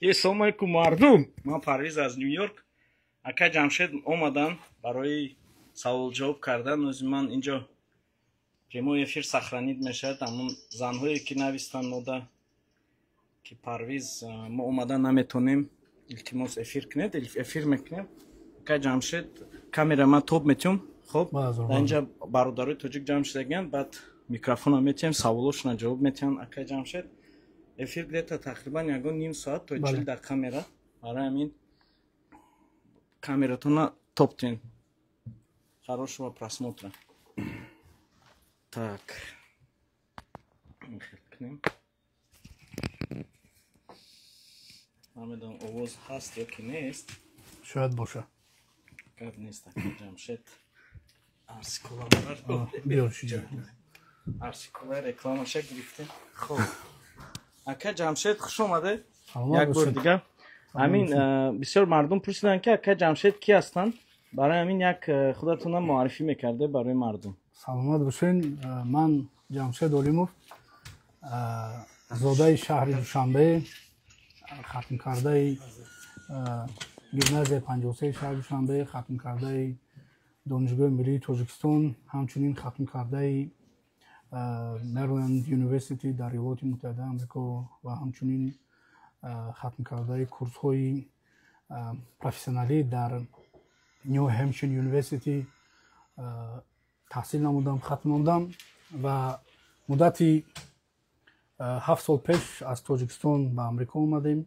Assalomu alaykum mardum. Man Parviz az Nyu-York. Aka Jamshid омадан барои савол-ҷавоб кардан. Ози ман инҷо прямой эфир сахранид мешавад. Амон занҳое ки навистанд мода ки Парвиз мо омадан наметонем, илтимос эфир кунед, эфир мекунем. Aka Jamshid камера ман тоб метиём. Хоб, инҷа бародарои тоҷик ҷамъ шудаган, баъд микрофонро метиём, саволошона ҷавоб метиҳанд. Aka Jamshid эфир где-то тақрибан ягон ним соат то 40 дақиқа мерад. Барои ҳамин камератона топтен. Хорошего просмотра. Так. Намедонам овоз ҳаст ё ки нест. Шояд боша. Гап нест. Ҷамшед арсикула биёр шиҷа. Арсикула рекламаша гирифтем. Хоб. Ака Ҷамшед хуш омадед. Як бор дигар. Амин бисёр мардум пурсиданд ки Ака Ҷамшед ки ҳастанд. Барои ҳамин як худатона муаррифӣ мекарде барои мардум. Саломат бошед. Ман Ҷамшед Олимов, зодаи шаҳри Душанбе, хатмкардаи гимназияи 53 шаҳри Душанбе, хатмкардаи Донишгоҳи миллии Тоҷикистон, ҳамчунин хатмкардаи Maryland University дар Иёлоти Муттаҳидаи Амрико ва ҳамчунин хатмкардаи курсҳои профессионалӣ дар New Hampshire University таҳсил намудам, хатм намудам ва муддати 7 сол пеш аз Тоҷикистон ба Амрико омадем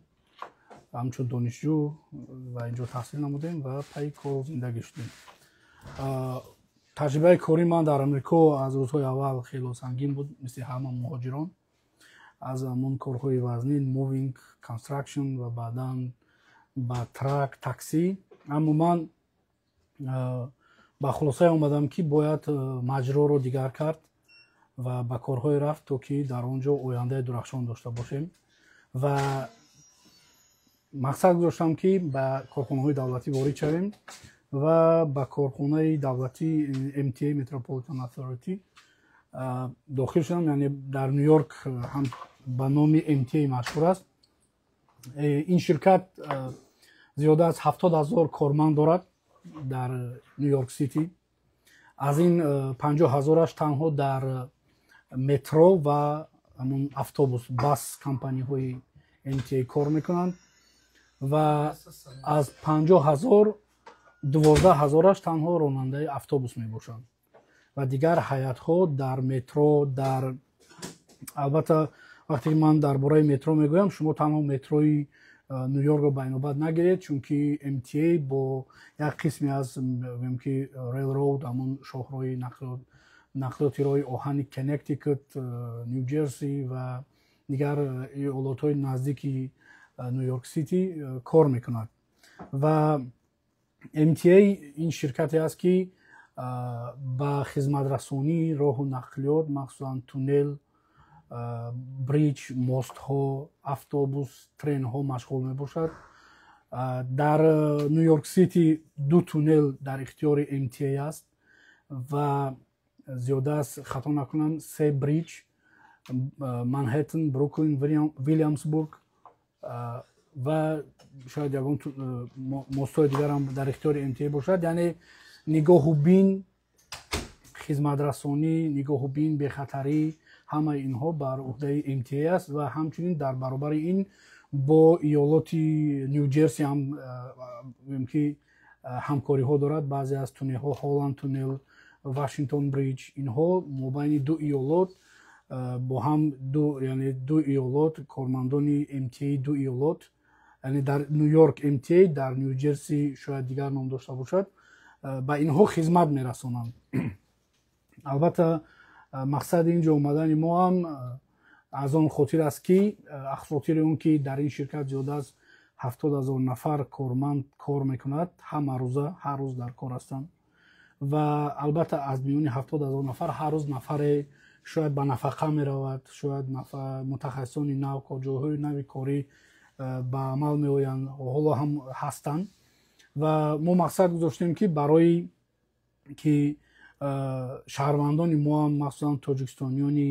ҳамчун донишҷӯ ва инҷо таҳсил намудем ва пайи кор зиндагӣ шудем. таҷрибаи кори ман дар Амрико аз рӯзҳои аввал хело сангин буд, мисли ҳама муҳоҷирон. аз ҳамон корҳои вазнин, moving, construction ва баъдан ба трак, таксӣ. аммо ман ба хулосае омадам ки бояд маҷроро дигар кард ва ба корҳое рафт, то ки дар он ҷо ояндаи дурахшон дошта бошем ва мақсад гузоштам ки ба корхонаҳои давлатӣ ворид шавем ва ба корхонаи давлатӣ MTA Metropolitan Authority дохил шудам. яъне дар Нью-Йорк ҳам ба номи MTA машҳур аст. ин ширкат зиёда аз 70 000 корманд дорад дар Нью-Йорк Сити. аз ин 50 000-аш танҳо дар метро ва ҳамон автобус, бас компаниҳои MTA кор мекунанд ва аз 50 000 12 000-аш танҳо ронандаи автобус мебошанд ва дигар ҳайатҳо дар метро, дар албатта вақте ки ман дар бораи метро мегӯям, шумо танҳо метрои Нью-Йоркро ба инобат нагиред, чунки MTA бо як қисме аз гӯем ки railroad, ҳамон шоҳрои нақлиёти роҳи оҳани Connecticut, New Jersey ва дигар иёлотҳои наздики Нью-Йорк Сити кор мекунад. ва MTA ин ширкате аст ки ба хизматрасонии роҳу нақлиёт, махсусан туннел, бриҷ, мостҳо, автобус, тренҳо машғул мебошад. дар Нью-Йорк Сити 2 туннел дар ихтиёри MTA аст ва зиёда аз хато накунам 3 бриҷ, Манхэттен, Бруклин, Вилиамсбург ва шояд ягон мостҳои дигарам дар ихтиёри MTA бошад. яъне нигоҳубин, хизматрасонӣ, нигоҳубин, бехатарӣ, ҳамаи инҳо бар уҳдаи MTA аст ва ҳамчунин дар баробари ин бо иёлоти Нью-Ҷерси ҳам ки ҳамкориҳо дорад. баъзе аз туннелҳо, Ҳолланд туннел, Вашингтон бриҷ, инҳо мобайни ду иёлот бо ҳам яъне ду иёлот, кормандони MTA ду иёлот, яъне дар Нью-Йорк MTA, дар Нью-Ҷерси шояд дигар ном дошта бошад, ба инҳо хизмат мерасонанд. албатта мақсади ин ҷо омадани мо ҳам аз он хотир аст ки ахсотири он ки дар ин ширкат зиёда аз 70 000 нафар корманд кор мекунад, ҳамарӯза, ҳар рӯз дар кор ҳастанд ва албатта аз миёни 70 000 нафар ҳар рӯз нафаре шояд ба нафақа меравад, шояд мутахассисони нав, ҷойҳои нави корӣ ба амал меоянд, ҳоло ҳам ҳастанд ва мо мақсад гузоштем ки барои ки шаҳрвандони мо ҳам махсусан тоҷикистонёни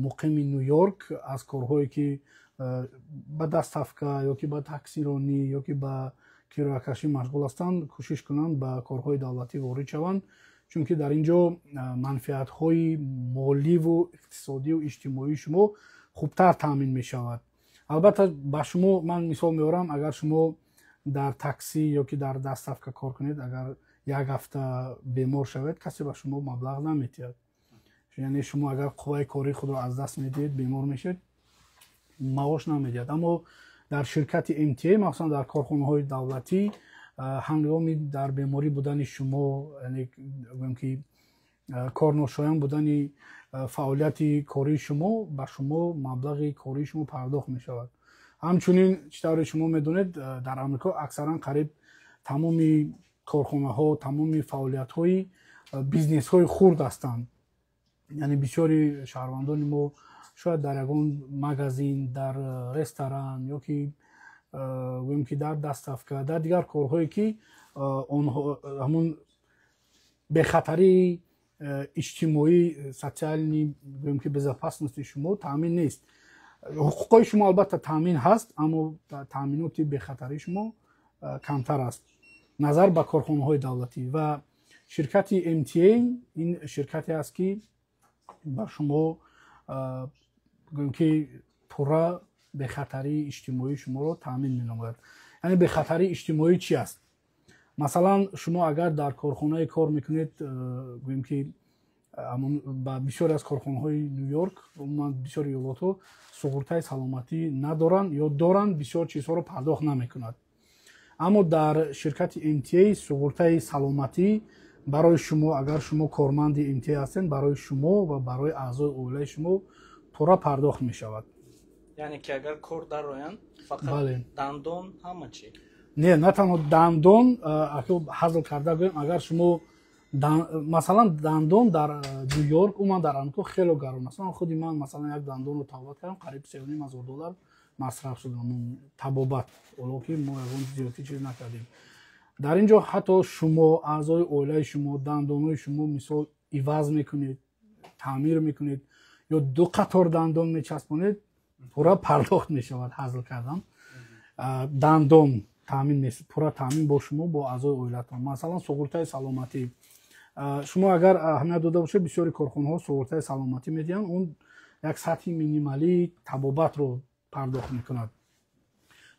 муқими Нью-Йорк аз корҳое ки ба дастафка ё ки ба таксиронӣ ё ки ба кироякашӣ машғул ҳастанд, кӯшиш кунанд ба корҳои давлатӣ ворид шаванд, чунки дар ин ҷо манфиатҳои моливу иқтисодию иҷтимоии шумо хубтар таъмин мешавад. албатта ба шумо ман мисол меорам, агар шумо дар таксӣ ё ки дар дастафка кор кунед, агар як ҳафта бемор шавед, касе ба шумо маблағ наметиҳад. яъне шумо агар қувваи кории худро аз даст медиҳед, бемор мешед, маош намедиҳад. аммо дар ширкати МТА, махсусан дар корхонаҳои давлатӣ, ҳангоми дар беморӣ будани шумо, яъне гӯем ки корношоян будани фаъолияти кории шумо, ба шумо маблағи кории шумо пардохт мешавад. ҳамчунин чӣ тавре шумо медонед, дар амрико аксаран қариб тамоми корхонаҳо, тамоми фаъолиятҳои бизнесҳои хурд ҳастанд. яъне бисёри шаҳрвандони мо шояд дар ягон магазин, дар ресторан ё ки гӯем ки дар дастафка, дар дигар корҳое ки онҳо ҳамун бехатарии иҷтимоӣ, социални гӯем ки безопасности шумо таъмин нест. ҳуқуқҳои шумо албатта таъмин ҳаст, аммо таъминоти бехатарии шумо камтар аст. назар ба корхонаҳои давлатӣ ва ширкати МТА ин ширкате аст ки ба шумо гӯем ки пурра бехатарии иҷтимоии шуморо таъмин менамояд. яъне бехатарии иҷтимоӣ чӣ аст? масалан, шумо агар дар корхонае кор мекунед, гӯем ки ба бисёре аз корхонаҳои Ню-Йорк, умуман бисёри иёлотҳо суғуртаи саломатӣ надоранд ё доранд, бисёр чизҳоро пардохт намекунад. аммо дар ширкати МТА суғуртаи саломатӣ барои шумо, агар шумо корманди МТА ҳастед, барои шумо ва барои аъзои оилаи шумо пурра пардохт мешавад. яъне ки агар кор дароянд, фақат дандон ҳама чӣ? Не, на танҳо дандон, ҳазл карда гӯем, агар шумо масалан дандон дар Ню-Йорк, умуман дар Амрико хело гарон аст. худи ман масалан як дандонро тавбат кардам, қариб $3,500 масраф шудам, табобат, оло ки мо ягон зиёдӣ чиз накардем. дар ин ҷо ҳатто шумо, аъзои оилаи шумо, дандонҳои шумо мисол иваз мекунед, таъмир мекунед ё ду қатор дандон мечаспонед, пурра пардохт мешавад. ҳазл кардам дандон пурра таъмин бо шумо, бо аъзои оилатон. масалан суғуртаи саломатӣ, шумо агар аҳамият дода бошед, бисёри корхонаҳо суғуртаи саломатӣ медиҳанд, он як сатҳи минималии табобатро пардохт мекунад.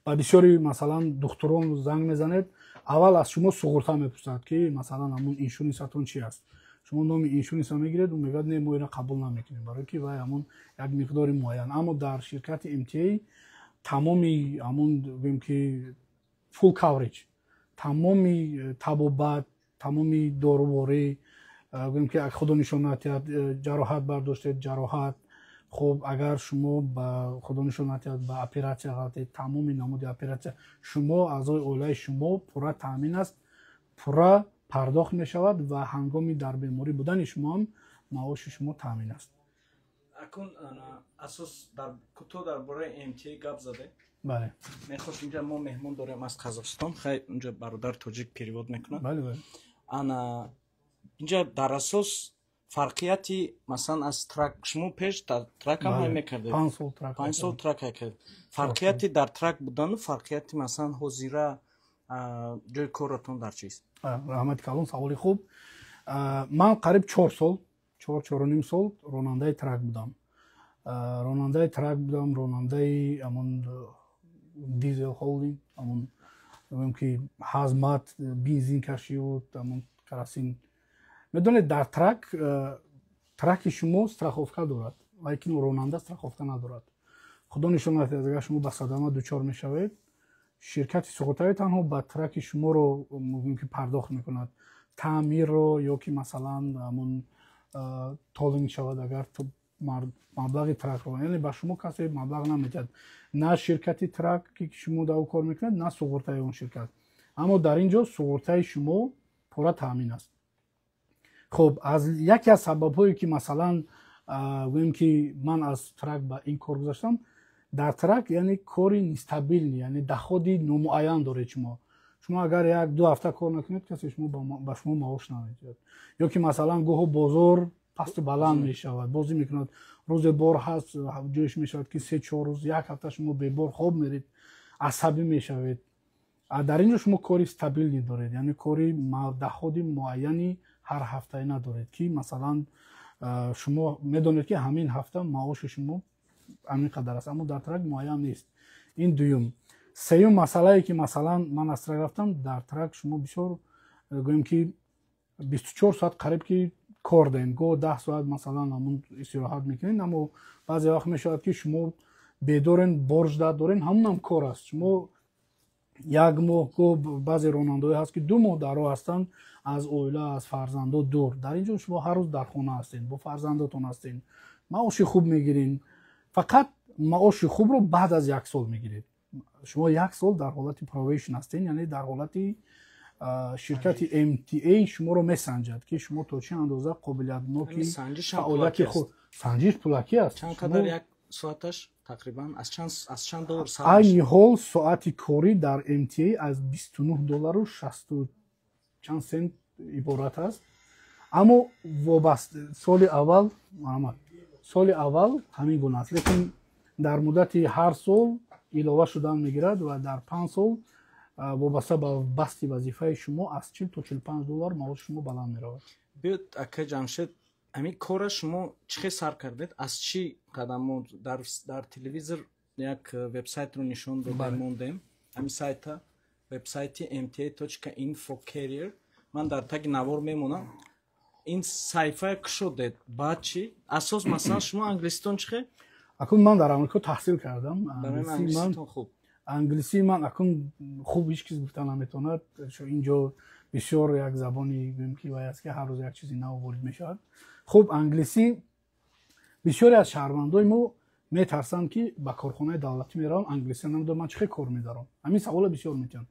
ба бисёри масалан духтурон занг мезанед, аввал аз шумо суғурта мепурсад ки масалан ҳамун иншурансатон чи аст. шумо номи иншуранса мегиред, он мегӯяд не, мо инро қабул намекунем, барое ки вай ҳамун як миқдори муайян. аммо дар ширкати МТА тамоми ҳамун гӯем ки full coverage, тамоми табобат, тамоми доруворӣ, гӯем ки худо нишон надиҳад ҷароҳат бардоштед, ҷароҳат, хуб агар шумо ба худо нишон надиҳад ба оператсия рафтед, тамоми намуди оператсия, шумо аъзои оилаи шумо пурра таъмин аст, пурра пардохт мешавад ва ҳангоми дар беморӣ будани шумо ҳам маоши шумо таъмин аст. акун асос дар кӯтоҳ дар бораи МТА гап заде. бале, мехост инҷа мо меҳмон дорем аз Қазоқстон, хай инҷа бародар тоҷик перевод мекунад. бале, бале. ана инҷа дар асос фарқияти масалан аз трак, шумо пеш трак ҳам ҳай мекардед, 5 сол трак ҳай кард. фарқияти дар трак будану фарқияти масалан ҳозира ҷои корратон дар чист? раҳмати калон, саволи хуб. ман қариб 4 сол, 4-4.5 сол ронандаи трак будам. ронандаи ҳамон дизел холдинг, ҳамон гӯем ки ҳазмат, бензинкашиёу, ҳамон каросин. медонед дар траки шумо страховка дорад, лекин ронанда страховка надорад. худо нишон надиҳад, агар шумо ба садама дучор мешавед, ширкати суғуртавӣ танҳо ба траки шуморо мумкин ки пардохт мекунад. таъмирро ё ки масалан ҳамон толинг шавад, агар маблағи тракро, яъне ба шумо касе маблағ наметиҳад, на ширкати трак ки шумо дар кор мекунед, на суғуртаи он ширкат. аммо дар ин ҷо суғуртаи шумо пурра таъмин аст. хуб, аз яке аз сабабҳое ки масалан гӯем ки ман аз трак ба ин кор гузаштам, дар трак яъне кори нестабилӣ, яъне доходи номуайян доред шумо. шумо агар 1-2 ҳафта кор накунед, касе ба шумо маош намедиҳад. ё ки масалан гоҳо бозор пасту баланд мешавад, бозӣ мекунад. рӯзе бор ҳаст, ҷоиш мешавад ки 3-4 рӯз, як ҳафта шумо бебор хоб меред, асабӣ мешавед. дар ин ҷо шумо кори стабилӣ доред, яъне кори доходи муайяни ҳар ҳафтаӣ надоред, ки масалан шумо медонед ки ҳамин ҳафта маоши шумо ҳамин қадар аст, аммо дар трак муайян нест. ин дуюм. сеюм масъалае ки масалан ман аз трак рафтам, дар трак шумо бисёр гӯем ки 24 соат қариб ки кор дорем, гоҳ 10 соат масалан ҳамун истироҳат мекунед, аммо баъзе вақт мешавад ки шумо бедорен, борҷ дорен, ҳамунам кор аст. шумо як моҳ гоҳ баъзе ронандаҳое ҳаст ки 2 моҳ дар роҳ ҳастанд, аз оила, аз фарзандо дур. дар ин ҷо шумо ҳар рӯз дар хона ҳастед, бо фарзандотон ҳастед, маоши хуб мегиред. Фақат маоши хубро баъд аз 1 сол мегиред. шумо 1 сол дар ҳолати probation ҳастед, яъне дар ҳолати ширкати MTA шуморо месанҷад ки шумо то чӣ андоза қобилиятноки фаъолияти худ. санҷиш пулакӣ аст. чанд қадар як соаташ тақрибан аз чанд доллар сар айни ҳол соати корӣ дар MTA аз $29.60 чанд сент иборат аст. аммо вобаста соли аввал ҳамин гуна аст, лекин дар муддати ҳар сол илова шудан мегирад ва дар 5 сол вобаста ба басти вазифаи шумо аз $40 то $45 маоши шумо баланд меравад. биёд ака ҷамшед, ҳамин кора шумо чӣ хел сар кардед? аз чӣ қадамот? дар телевизор як вебсайтро нишон дода мондем. ҳамин сайта вебсайти mta.info career. ман дар таги навор мемонам. ин саҳифа кушодед, баъд чӣ? асос масалан шумо англистон чӣ хел? акун ман дар амрико таҳсил кардам. англисии ман акун хуб ҳеҷ кис гуфта наметавонад. ин ҷо бисёр як забони гӯем ки вай аст ки ҳар рӯз як чизи нав ворид мешавад. хуб англисӣ бисёре аз шаҳрвандои мо метарсанд ки ба корхонаи давлатӣ меравам, англисӣ намедонам, ман чӣ хел кор медорам. ҳамин савола бисёр метиҳанд.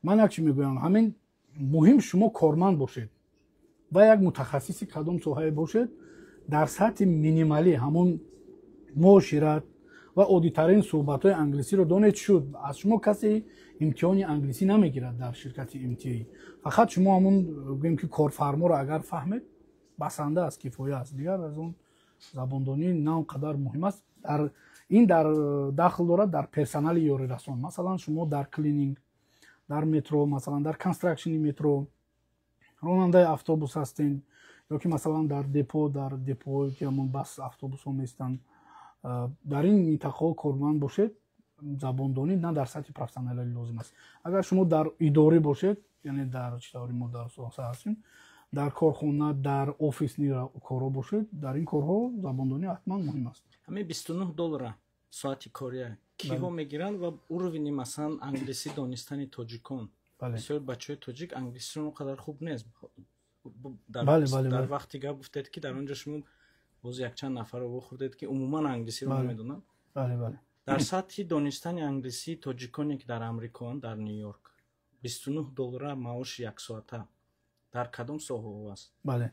ман як чӣ мегӯям, ҳамин муҳим шумо корманд бошед ва як мутахассиси кадом соҳае бошед, дар сатҳи минималӣ ҳамон муошират ва оддитарин суҳбатҳои англисиро донед шуд. аз шумо касе имтиҳони англисӣ намегирад дар ширкати MTA. фақат шумо ҳамон гӯем ки корфарморо агар фаҳмед, басанда аст, кифоя аст. дигар аз он забондонӣ на он қадар муҳим аст. ин дар дахл дорад дар персонали ёрирасон. масалан шумо дар клининг, дар метро, масалан дар констракшни метро, ронандаи автобус ҳастед, ё ки масалан дар депоҳое ки ҳамон бас автобусҳо меистанд, дар ин минтақаҳо корманд бошед. забондонӣ на дар сатҳи профессионалӣ лозим аст. агар шумо дар идорӣ бошед, яъне дар читавори мо дар соҳа ҳастем, дар корхона, дар офисни корҳо бошед, дар ин корҳо забондонӣ ҳатман муҳим аст. ҳамин $29 соати кория киҳо мегиранд ва уровни масалан англисӣ донистани тоҷикон? бисёр бачаҳои тоҷик англисиён он қадар хуб нест. дар вақти гап гуфтед ки дар он ҷо шумо боз якчанд нафарро вохӯрдед ки умуман англисиро намедонанд. дар сатҳи донистани англисии тоҷиконе ки дар амрикоанд, дар Нью-Йорк, $29 маоши яксоата дар кадом соҳаҳо аст? бале,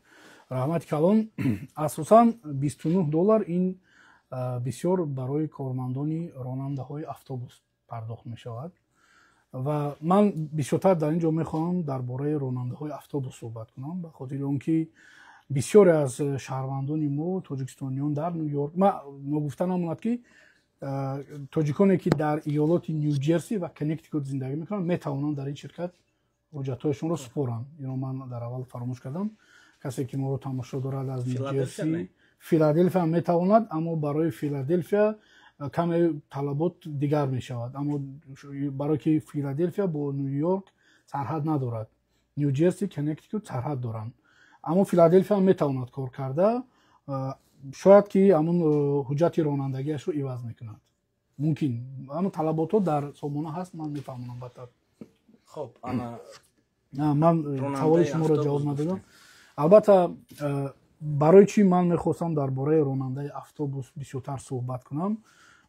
раҳмати калон. асосан $29 ин бисёр барои кормандони ронандаҳои автобус пардохт мешавад ва ман бисёртар дар ин ҷо мехоҳам дар бораи ронандаҳои автобус суҳбат кунам, ба хотири он ки бисёре аз шаҳрвандони мо тоҷикистониён дар Нью-Йорк, мо гуфта намонад ки тоҷиконе ки дар иёлоти Нью-Ҷерси ва Коннектикут зиндагӣ мекунанд, метавонанд дар ин ширкат ҳуҷҷатҳояшонро супоранд. ино ман дар аввал фаромӯш кардам. касе ки моро тамошо дорад аз Нью-Ҷерси, Филаделфия метавонад, аммо барои Филаделфия каме талабот дигар мешавад. аммо барое ки Филаделфия бо Нью-Йорк сарҳад надорад, Нью-Ҷерси, Коннектикут сарҳад доранд. аммо Филаделфия метавонад кор карда, шояд ки ҳамон ҳуҷҷати ронандагиашро иваз мекунад. мумкин аммо талаботҳо дар сомона ҳаст, ман мефаҳмонам баттар. хоб ман саволи шуморо ҷавоб надодам. албатта барои чӣ ман мехостам дар бораи ронандаи автобус бисёртар суҳбат кунам?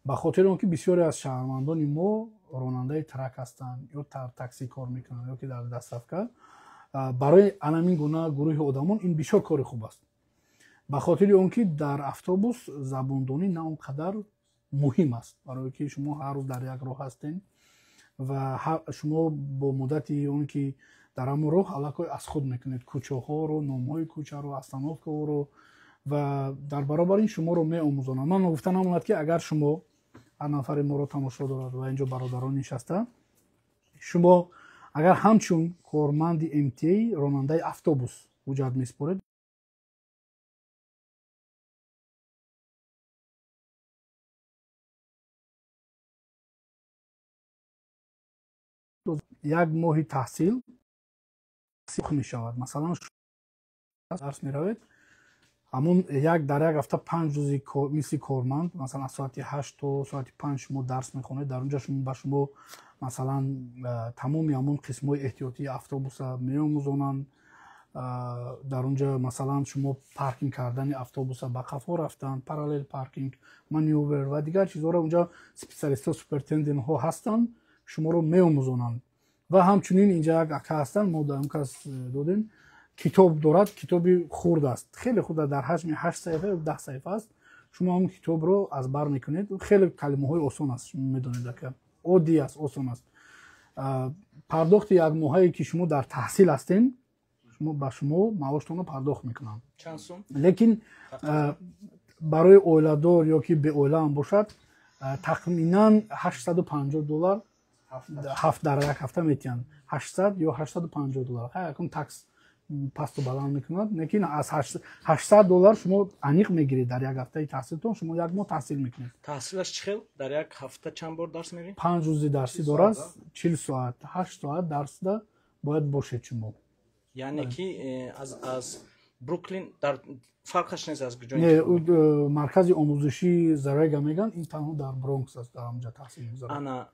ба хотири он ки бисёре аз шаҳрвандони мо ронандаи трак ҳастанд, ё таксӣ кор мекунанд, ё ки дар дастсафка. барои анамин гуна гурӯҳи одамон ин бисёр кори хуб аст. ба хотири он ки дар автобус забондонӣ на он қадар муҳим аст, барое ки шумо ҳар рӯз дар як роҳ ҳастед ва шумо бо муддати он ки дар ҳамон роҳ аллакой аз худ мекунед кӯчаҳоро, номҳои кӯчаро, остановкаҳоро ва дар баробар ин шуморо меомӯзонам. Ман гуфта намонад ки агар шумо ҳар нафари моро тамошо дорад ва инҷо бародарон нишаста, шумо агар ҳамчун корманди МТА ронандаи автобус ҳуҷҷат месупоред, як моҳи таҳсил мешавад. Масалан дарс меравед, ҳамун дар як ҳафта 5 рӯзи мисли корманд, масалан аз соати 8 то соати 5 шумо дарс мехонед. Дар онҷо ба шумо масалан тамоми ҳамун қисмҳои эҳтиётии автобуса меомӯзонанд. Дар онҷо масалан шумо паркинг кардани автобуса ба қафо рафтан, параллел паркинг, манёвр ва дигар чизҳоро онҷо специалистҳо супертендентҳо ҳастанд, шуморо меомӯзонанд. ва ҳамчунин инҷа як ака ҳастанд, мо дар кас додем, китоб дорад, китоби хурд аст, хеле хурд аст, дар ҳаҷми 8 саҳифа ё 10 саҳифа аст. Шумо ҳамн китобро аз бар мекунед, хеле калимаҳои осон аст, шумо медонед ака, оддӣ аст, осон аст. Пардохти як моҳае ки шумо дар таҳсил ҳастем, ба шумо маоштонро пардохт мекунанд. чанд сум? Лекин барои оиладор ё ки беоила ҳам бошад, тахминан $850 дар як ҳафта метиҳанд. 800 ё $850. якум такс пасту баланд мекунад, лекин аз $800 шумо аниқ мегиред дар як ҳафтаи таҳсилтон, шумо як моҳ таҳсил мекунед. таҳсилаш чӣ хел? Дар як ҳафта чанд бор дарс мерӣ? 5 рӯзи дарсӣ дорад, 40 соат, 8 соат дарсда бояд бошед шумо. яъне ки аз Бруклин дар фарқаш нест аз куҷо? Не, маркази омӯзиши Зарега меган, ин танҳо дар Бронкс аст, дар онҷа таҳсил мегузарад. ана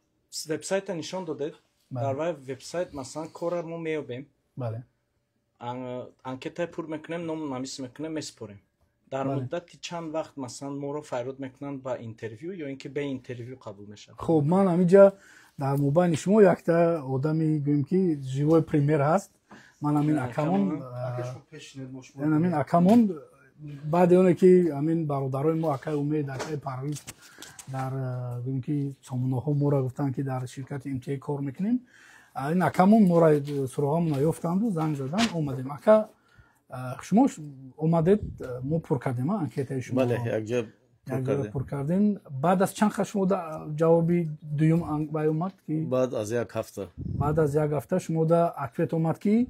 вебсайта нишон додед? дар вай вебсайт масалан корро мо меёбем, бале, анкетаи пур мекунем, ном намис мекунем, месупорем. дар муддати чанд вақт масалан моро файрод мекунанд ба интервю ё ин ки бе интервю қабул мешавад? хуб, ман ҳаминҷа дар мобайни шумо якта одами гӯем ки живой пример ҳаст. Ман ҳамин акамон баъди оне ки ҳамин бародарои мо акаи Умед, акаи Парвиз дар гӯем ки сомонаҳо моро гуфтанд ки дар ширкати МТА кор мекунем, ин акамон моро суроғамона ёфтанду занг задан, омадем. Ака шумо омадед, мо пур кардем анкетаи шумо. бале, якҷа пур кардем. Баъд аз чанд хат шумо ҷавоби дуюм омад ки баъд аз як ҳафта, баъд аз як ҳафта шумо да ответ омад ки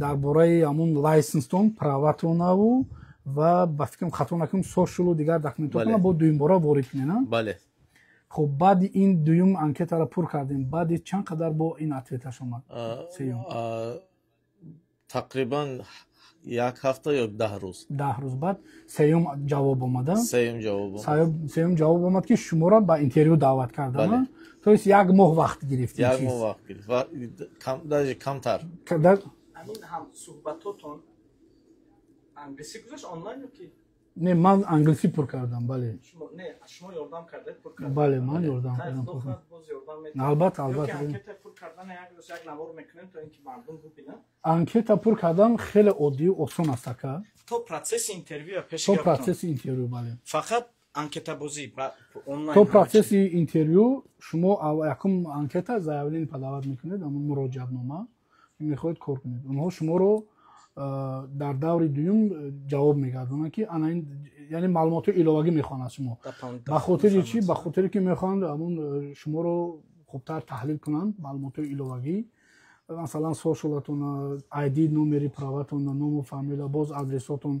дар бораи ҳамун лайсенстон праватонаву ва ба фикрам хато накунам сошулу дигар документотона бо дуюмбора ворид кунена. бале. хуб, баъди ин дуюм анкетаро пур кардем, баъди чанд қадар бо ин ответаш омад? Сеюм тақрибан як ҳафта ё 10 рӯз. 10 рӯз баъд сеюм ҷавоб омада. Сеюм ҷавоб омад ки шуморо ба интервю даъват кардама. То есть як моҳ вақт гирифт. Як моҳ вақт гирифт. Ва даже камтар. ҳамин ҳам суҳбатотон англисӣ гузашт онлайн ё ки? Не, ман англисӣ пур кардам, бале. шумо ёрдам кардед пур кардан? Бале, ман ёрдам кардам. Албатта, албатта. анкета пур кардан як рӯз як навор мекунем то ин ки мардум бубинад. Анкета пур кардан хеле оддию осон аст ака. то процесси интервю пеши То процесси интервю, бале. фақат анкетабозӣ онлайн. То процесси интервю шумо якум анкета заявление подават мекунед, ҳамун муроҷиатнома мехоҳед кор кунед. Онҳо шуморо дар даври дуюм ҷавоб мегардонанд ки ана ин, яъне маълумоти иловагӣ мехоҳанд шумо. Ба хотири чӣ? Ба хотире ки мехоҳанд ҳамун шуморо хубтар таҳлил кунанд, маълумоти иловагӣ, масалан сошулатон, ID, номери праватон, ному фамилия, боз адресотон.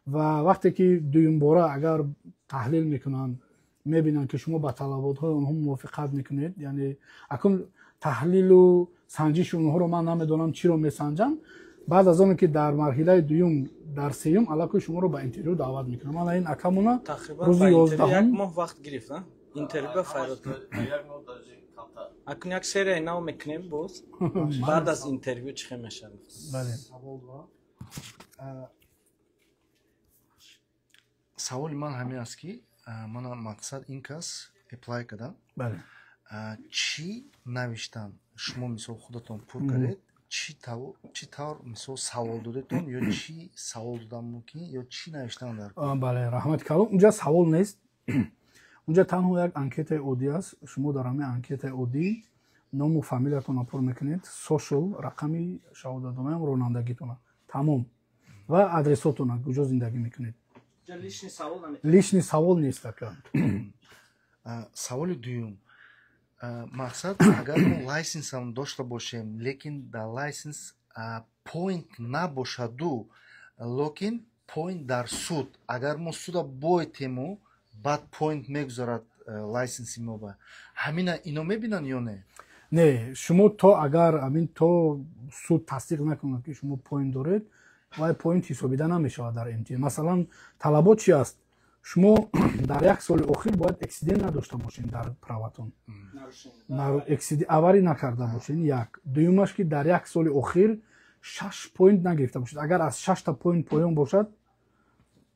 ва вақте ки дуюмбора агар таҳлил мекунанд, мебинанд ки шумо ба талаботҳои онҳо мувофиқат мекунед, яъне акун таҳлилу санҷиши онҳоро ман намедонам чиро месанҷанд. баъд аз оне ки дар марҳилаи дуюм, дар сеюм аллакай шуморо ба интервю даъват мекунам. Мана ин акамона рӯзи 11 як моҳ вақт гирифт интервю файрод. акун як серияи нав мекунем боз. баъд аз интервю чӣ хел мешавад? бале. саволи ман ҳамин аст ки мана мақсад ин кас эплай кардам. бале. чӣ навиштан шумо мисол худатон пур кардед, чӣ тавр мисол савол додетон ё чӣ савол додан мумкин ё чӣ навиштан дар? бале, раҳмати калом. Унҷа савол нест. унҷа танҳо як анкетаи оддӣ аст. шумо дар ҳамин анкетаи оддӣ ному фамилиятонро пур мекунед, сошул, рақами шаҳодатнонаи ронандагитона, тамом, ва адресотона куҷо зиндагӣ мекунед. лишни савол нест ака. саволи дуюм, мақсад агар мо лайсенсам дошта бошем, лекин дар лайсенс поинт набошаду, лекин поинт дар суд, агар мо суда бойтему баъд поинт мегузорад лайсенси мо ба ҳамина ино мебинанд ё не? Не, шумо то агар амин то суд тасдиқ накунад ки шумо поинт доред, вай поинт ҳисобида намешавад дар МТА. Масалан, талабот чи аст? Шумо дар як соли охир бояд аксидент надошта бошед дар праватон. Аварӣ накарда бошед, як. Дуюмаш ки дар як соли охир 6 поинт нагирифта бошед. Агар аз 6 та поинт поён бошад,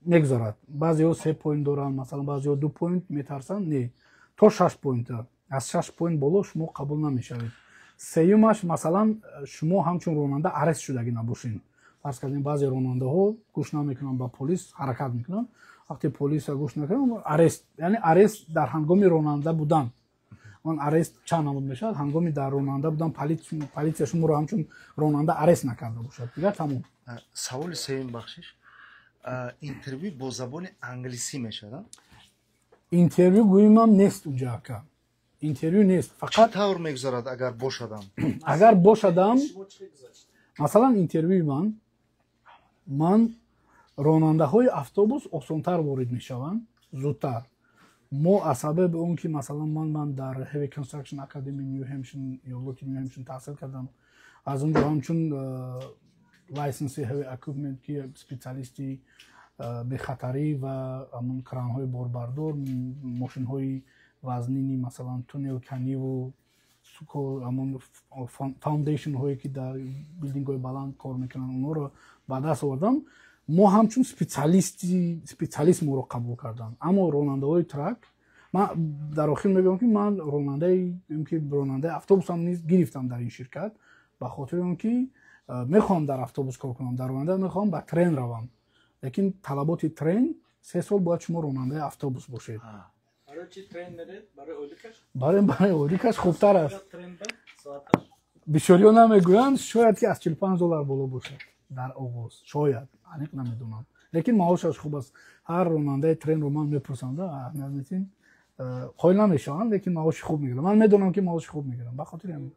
мегузарад. Баъзеҳо 3 поинт доранд, масалан баъзеҳо 2 поинт метарсанд, не. То 6 поинт. Аз 6 поинт боло шумо қабул намешавед. Сеюмаш масалан шумо ҳамчун ронанда арест шудагӣ набошед. Фарз кардем баъзе ронандаҳо гӯш намекунанд ба полис, ҳаракат мекунанд. Вақте полис гӯш накунанд, арест, яъне арест дар ҳангоми ронанда будан. Он арест чанд намуд мешавад? Ҳангоми дар ронанда будан полисия шуморо ҳамчун ронанда арест накарда бошад. Дигар тамом. саволи сеюм бахшиш, интервю бо забони англисӣ мешавад? Интервю гӯимам нест унҷа ака. Интервю нест. Чӣ тавр мегузарад агар бошадам? Агар бошадам, масалан интервюи ман ронандаҳои автобус осонтар ворид мешаванд, зудтар. мо аз сабаби он ки масалан ман дар Heavy Construction Academy New Hampshire ёлоки New Hampshire таҳсил кардам. Аз онҷо ҳамчун лайсенси Heavy Equipment ки специалисти бехатарӣ ва амон кранҳои борбардор, мошинҳои вазнини масалан тунел каниву амон фаундейшнҳое ки дар билдингҳои баланд кор мекунанд, онҳоро ба даст овардам. мо ҳамчун специалист моро қабул кардам. Аммо ронандаҳои трак, ман дар охир мегӯям ки ман ронандаи автобусам низ гирифтам дар ин ширкат, ба хотири он ки мехоҳам дар автобус кор кунам, дар ронанда мехоҳам ба трен равам. Лекин талаботи трен 3 сол бояд шумо ронандаи автобус бошед. Барои чи трен меред? Барои оликаш? Барои оликаш хубтар аст. бисёриҳо намегӯянд, шояд ки аз $45 боло бошад дар оғоз, шояд, аниқ намедонам. Лекин маошаш хуб аст. ҳар ронандаи тренро ман мепурсам, қоил намешаванд, лекин маоши хуб мегирам. Ман медонам ки маоши хуб мегирам, ба хотири ҳамин.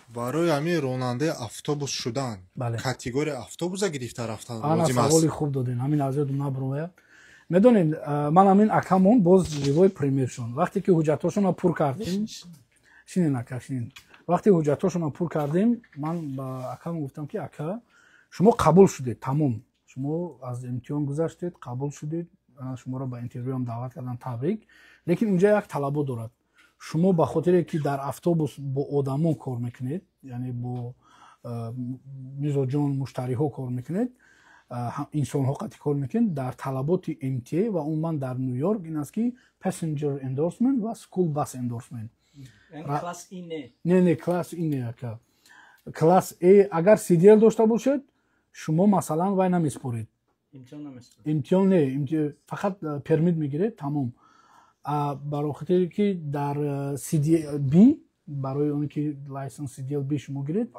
барои ҳамин ронандаи автобус шудан, категория автобуса гирифта рафтан лозим аст. Саволи хуб доден, ҳамин аз ёдам набарояд. медонед, ман ҳамин акамон боз ривои премиершон вақте ки ҳуҷҷатҳошонро пур кардем, шинин ака, шинин. вақте ҳуҷҷатҳошонро пур кардем, ман ба акам гуфтам ки ака, шумо қабул шудед, тамом. шумо аз имтиҳон гузаштед, қабул шудед, шуморо ба интервюам даъват кардан, табрик. лекин унҷа як талабот дорад. шумо ба хотире ки дар автобус бо одамон кор мекунед, яъне бо мизоҷон муштариҳо кор мекунед, инсонҳо қатъи кор мекунед, дар талаботи МТА ва умуман дар Нью Йорк ин аст ки passenger endorsement ва school bus endorsement. класс И не. Не, класс И не ака. класс А агар CDL дошта бошед, шумо масалан вай намеспоред. имтиҳон не, фақат пермит мегиред, тамом. барои хотире ки дар CDL-B, барои оне ки лайсенс CDL-B шумо гиред,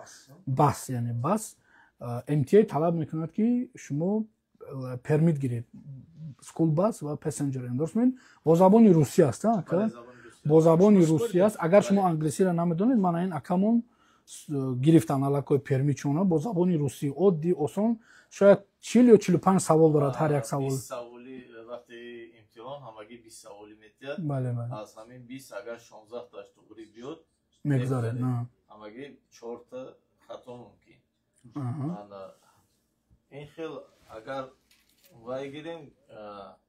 бас, яъне бас, МТА талаб мекунад ки шумо пермит гиред. School bus ва passenger endorsement бо забони русӣ аст, ака? бо забони русӣ аст. агар шумо англисиро намедонед, ман ин акамон гирифтам аллакой пермитшона бо забони русӣ, оддӣ, осон, шояд 40 ё 45 савол дорад ҳар як савол. 20 саволи вақти имтиҳон ҳамагӣ 20 саволи метиҳад. Бале. аз ҳамин 20 агар 16 таш туғри биёд, мегузаред. ҳамагӣ 4 та хато мумкин. ин хел агар вай гирем,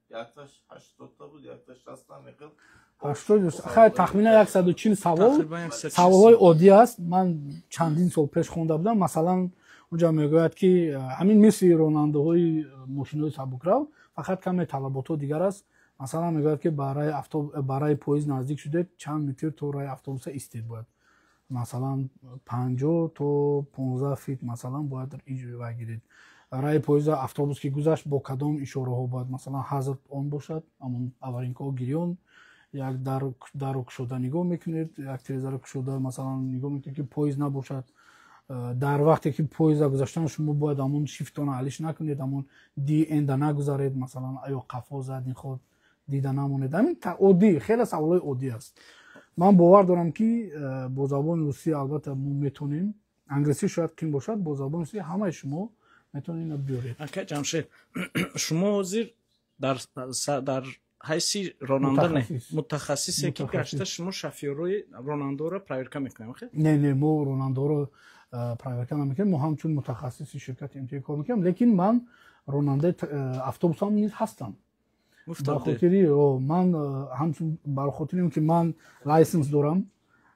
якташ 80 та буд, якташ 60 та мехел 80 тахминан 140 савол, саволҳои оддӣ аст. ман чандин сол пеш хонда будам. масалан унҷа мегӯяд ки ҳамин мисли ронандаҳои мошинҳои сабукрав, фақат каме талаботҳо дигар аст. масалан мегӯяд ки барои поезд наздик шудед, чанд метр то раи автобуса истед бояд. масалан 50 то 15 фит масалан бояд вай гиред. раи поезда автобус ки гузашт бо кадом ишораҳо бояд масалан ҳазр он бошад, амон аваринкаҳо гирён, як дару кушода нигоҳ мекунед, як тирезаро кушода масалан нигоҳ мекунед ки поезд набошад, дар вақте ки поезда гузаштан шумо бояд амон шифтона алиш накунед, амон ди энда нагузаред, масалан аё қафо задин худ дида намонед. Амин оддӣ, хеле саволои оддӣ аст. Ман бовар дорам ки бо забони русӣ албатта мо метонем, англисӣ шояд қим бошад, бо забони русӣ ҳамаи шумо метонед ина биёред. Ака Ҷамшед, шумо ҳозир дар ҳайси ронанда мутахассисе ки гашта шумо шофёрои ронандоро проверка мекунем? Не, мо ронандоро проверка намекунем, мо ҳамчун мутахассиси ширкати МТА кор мекунем, лекин ман ронандаи автобусам низ ҳастам. барохотири ман ҳамчун барохотири ки ман лайсенс дорам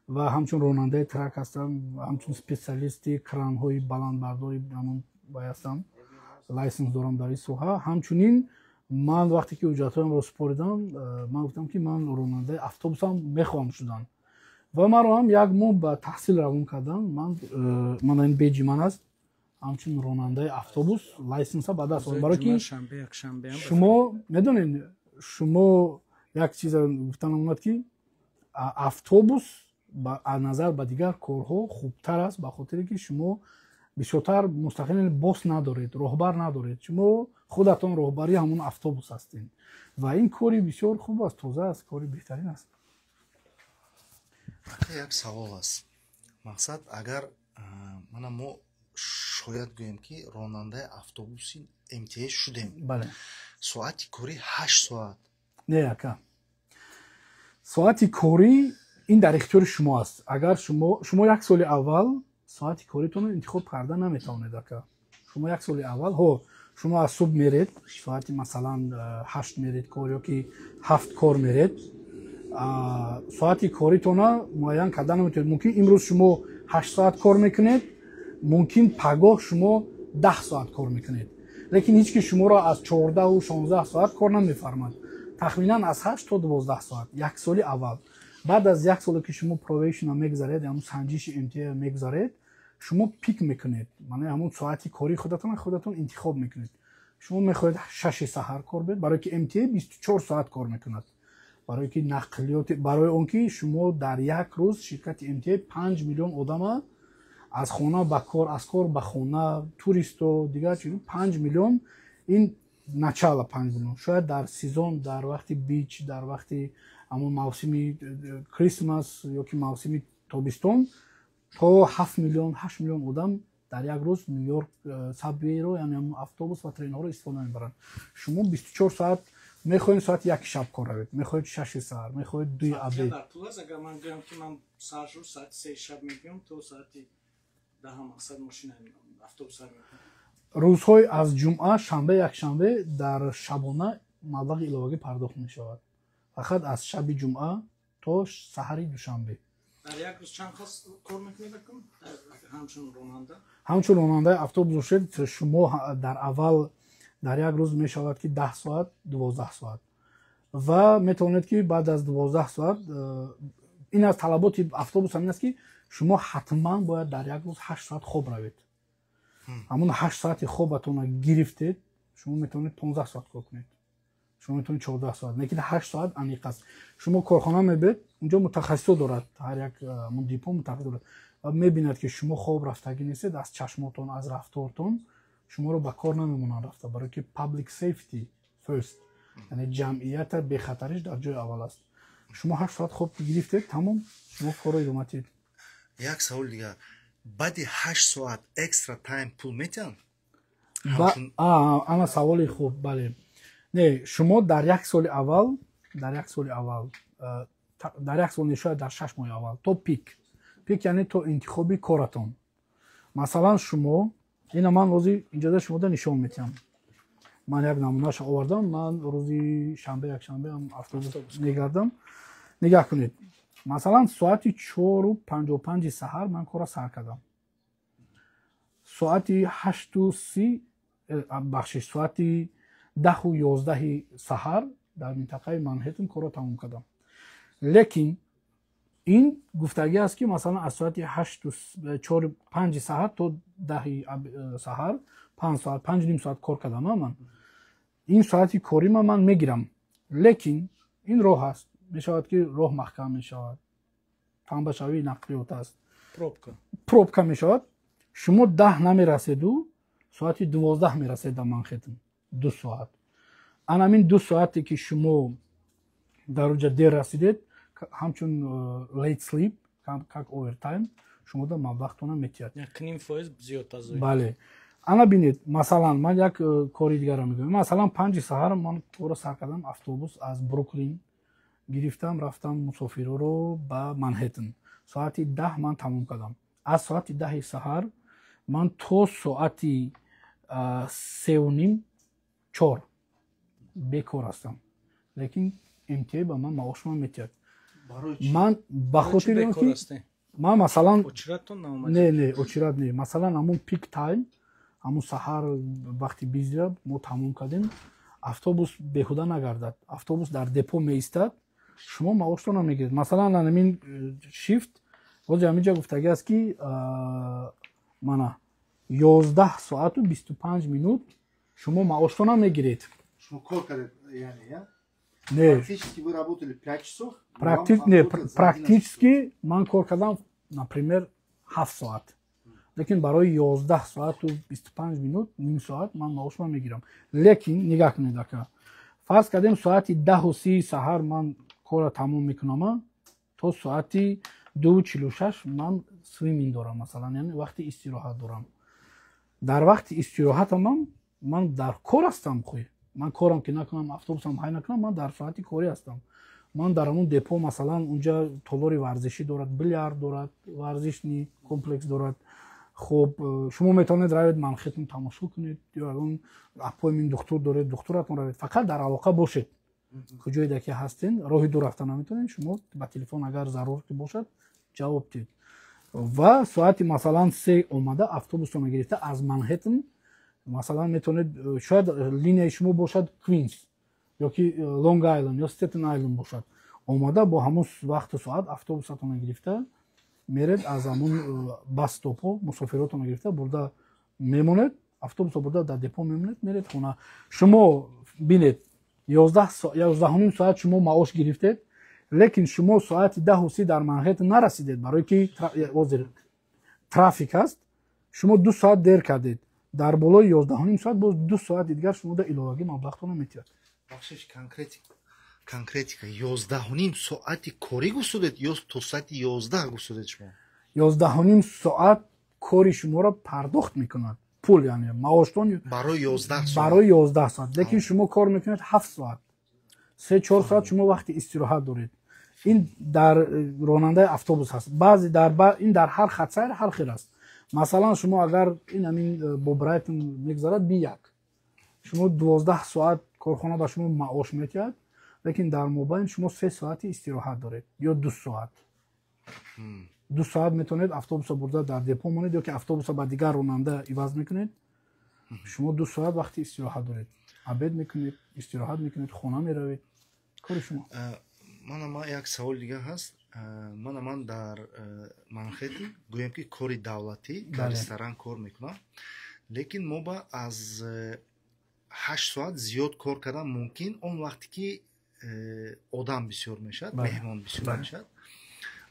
ва ҳамчун ронандаи трак ҳастам, ҳамчун специалисти кранҳои баландбардори ҳамон бай ҳастам, лайсенс дорам дар ин соҳа. Ҳамчунин ман вақте ки ҳуҷҷатҳоямро супоридам, ман гуфтам ки ман ронандаи автобусам мехоҳам шудан ва маро ҳам як моҳ ба таҳсил равон кардам. Ман ин беҷи ман аст ҳамчун ронандаи автобус лайсенса ба даст орам, барои ки шумо медонед, шумо як чиз гуфтан омад ки автобус аз назар ба дигар корҳо хубтар аст, ба хотире ки шумо бисёртар мустақилан бос надоред, роҳбар надоред, шумо худатон роҳбари ҳамон автобус ҳастед ва ин кори бисёр хуб аст, тоза аст, кори беҳтарин аст. Як савол аст. Мақсад агар мана мо шояд гӯем ки ронандаи автобуси МТА шудем. Бале. Соати кори 8 соат. Не ака. Соати кори ин дар ихтиёри шумо аст. Агар шумо як соли аввал соати коритонро интихоб карда наметавонед ака. Шумо як соли аввал шумо аз субҳ меред, соати масалан 8 меред кор ёки 7 кор меред. Соати коритона муайян карда наметавонед. Мумкин имрӯз шумо 8 соат кор мекунед, мумкин пагоҳ шумо 10 соат кор мекунед. Лекин ҳеч ки шуморо аз 14 ва 16 соат кор намефармад. Тахминан аз 8 то 12 соат як соли аввал. Баъд аз як соле ки шумо пробейшн мегузаред, ҳамун санҷиши МТА мегузаред, шумо пик мекунед. Маънои ҳамун соати кори худатон интихоб мекунед. Шумо мехоҳед 6 саҳар кор бед, барое ки МТА 24 соат кор мекунад. Барое ки нақлиёти, барои он ки шумо дар як рӯз ширкати МТА 5 миллион одама аз хона ба кор, аз кор ба хона, туристо дигар чиз 5 миллион, ин начала 5 миллион. Шояд дар сезон, дар вақти бич, дар вақти ҳамон мавсими Крисмас ёки мавсими тобистон то 7 миллион, 8 миллион одам дар як рӯз Нью-Йорк сабвейро, яъне автобус ва тренҳоро истифода мебаранд. Шумо 24 соат мехоҳед, соати 1 шаб кор равед, мехоҳед 6 саҳар, мехоҳед 2 абед. Агар ман гӯям ки ман саржу соати 3 шаб мегӯям то соати 10 мақсад мошина автобусар мекунам. Рӯзҳои аз ҷумъа, шанбе, якшанбе дар шабона маблағи иловагӣ пардохт мешавад. Фақат аз шаби ҷумъа то саҳари душанбе. Дар як рӯз чанд хос кор мекунед акам? Ҳамчун ронанда? Ҳамчун ронандаи автобус бошед, шумо дар аввал дар як рӯз мешавад ки 10 соат, 12 соат. Ва метавонед ки баъд аз 12 соат, ин аз талаботи автобус ҳамин аст ки шумо ҳатман бояд дар як рӯз 8 соат хоб равед. ҳамун 8 соати хобатонро гирифтед, шумо метавонед 15 соат кор кунед. Шумо метавонед 14 соат. Лекин 8 соат аниқ аст. Шумо корхона мебед, унҷо мутахассисо дорад, ҳар як диpo мутахассис дорад. Ва мебинад ки шумо хоб рафтагӣ нестед, аз чашмотон, аз рафтортон шуморо ба кор намемонанд рафта, барое ки public safety first, яъне ҷамъията бехатариш дар ҷои аввал аст. Шумо 8 соат хоб гирифтед, тамом, шумо корро идоматед. Як савол дигар. Баъди 8 соат экстра тайм пул метиҳанд? Ана саволи хуб, бале. Не, шумо дар як соли аввал, дар як сол нешояд дар 6 моҳи аввал то пик яъне то интихоби коратон. Масалан шумо, ина ман рӯзи инҷода шумода нишон метиҳам. Ман як намунаашо овардам, ман рӯзи шанбе, якшанбе автобус мегардам. Нигоҳ кунед. Масалан соати 4:55 саҳар ман корро сар кардам. Соати 8:30 бахшиш, соати 10:11 саҳар дар минтақаи Манхэттен корро тамом кардам. Лекин ин гуфтагӣ аст ки масалан аз соати 5 саҳар то 10 саҳар 5 соат, 5 соат кор кардам ман. Ин соати кори ман мегирам. Лекин ин роҳ аст. мешавад ки роҳ маҳкам мешавад, тамбашавии нақлиёт аст, пробка мешавад. шумо 10 намераседу соати 12 мерасед дар Манхэттен 2 соат. Анамин 2 соате ки шумо дар оҷа дер расидед ҳамчун late sleep как overtime шумо да маблағтона метиҳад. 1.5% зиёд аз ин. бале ана бинед масалан ман як кори дигарро мегӯям. Масалан 5 саҳар ман ора сар кардам автобус аз Бруклин гирифтам рафтам мусофироро ба Манхэттен. Соати 10 ман тамом кардам. Аз соати 10 саҳар ман то соати 3:30-4 бекор ҳастам. Лекин МТА ба ман маошам метиҳад. Ман ба хотири ки ман масалан не очират не масалан ҳамун пик тайм ҳамун саҳар вақти бизра мо тамом кардем. Автобус беҳуда нагардад. Автобус дар депо меистад. шумо маоштона мегиред. Масалан ҳамин шифт боз ҳаминҷа гуфтагиаст ки мана 11 соату 25 минут шумо маоштона мегиред. Шумо кор кардед яъне я? Не. Практически вы работали 5 часов? Практически ман кор кардам, например, 7 соат. Лекин барои 11 соату 25 минут, ним соат ман маошро мегирам. Лекин нигаҳ кунед ака. Фарз кардем соати 10:30 саҳар ман корро тамом мекунам, то соати 2:46 ман свиминг дорам, масалан, яъне вақти истироҳат дорам. Дар вақти истироҳатам ман дар кор ҳастам. Хӯй ман корам ки накунам, автобусам ҳай накунам, ман дар соати корӣ ҳастам. Ман дар ҳамун депо масалан унҷа толори варзишӣ дорад, билярд дорад, варзишни комплекс дорад. хуб шумо метавонед равед Манхэттен тамошо кунед ё ягон аппоинтмент доктор доред, докторатон равед. Фақат дар алоқа бошед. куҷоеда ки ҳастен, роҳи дур рафта наметавонед, шумо ба телефон агар зарур бошад ҷавоб диҳед. Ва соати масалан 3 омада автобусро гирифта аз Манхэттен масалан метавонед шояд линияи шумо бошад Квинс ёки Лонг Айленд ё Стетен Айленд бошад. Омада бо ҳамун вақту соат автобусатон гирифта меред аз ҳамун бас стопо мусофиротон гирифта бурда мемонед, автобусро бурда дар депо мемонед, меред хона. Шумо бинед 11 соат шумо маош гирифтед, лекин шумо соати 10:30 дар Манхэттен нарасидед, барое ки трафик ҳаст. Шумо 2 соат дер кардед. Дар болои 11 соат боз 2 соати дигар шумо да иловагӣ маблағтон метиҳад. Бахшиш конкретика 11 соати корӣ гусудед ё то соати 11 гусудед шумо? 11 соат кори шуморо пардохт мекунад. Пул яъне маоштон барои 11 соат. Барои 11 соат. Лекин шумо кор мекунед 7 соат. 3-4 соат шумо вақти истироҳат доред. ин дар ронандаи автобус ҳаст. Баъзе ин дар ҳар хатсайр ҳар хел аст. Масалан шумо агар ин ҳамин бо Брайтон мегзарад B1 шумо 12 соат корхона ба шумо маош метиҳад, лекин дар мобайн шумо 3 соати истироҳат доред ё 2 соат. 2 соат метавонед автобуса бурда дар депо монед ё ки автобуса ба дигар ронанда иваз мекунед. Шумо 2 соат вақти истироҳат доред. Абед мекунед, истироҳат мекунед, хона меравед. Кори шумо. Ман як савол дига ҳаст. Ман дар Манхэттен гӯям ки кори давлатӣ дар ресторан кор мекунам. Лекин мо ба аз 8 соат зиёд кор кардан мумкин он вақте ки одам бисёр мешавад, меҳмон бисёр мешавад.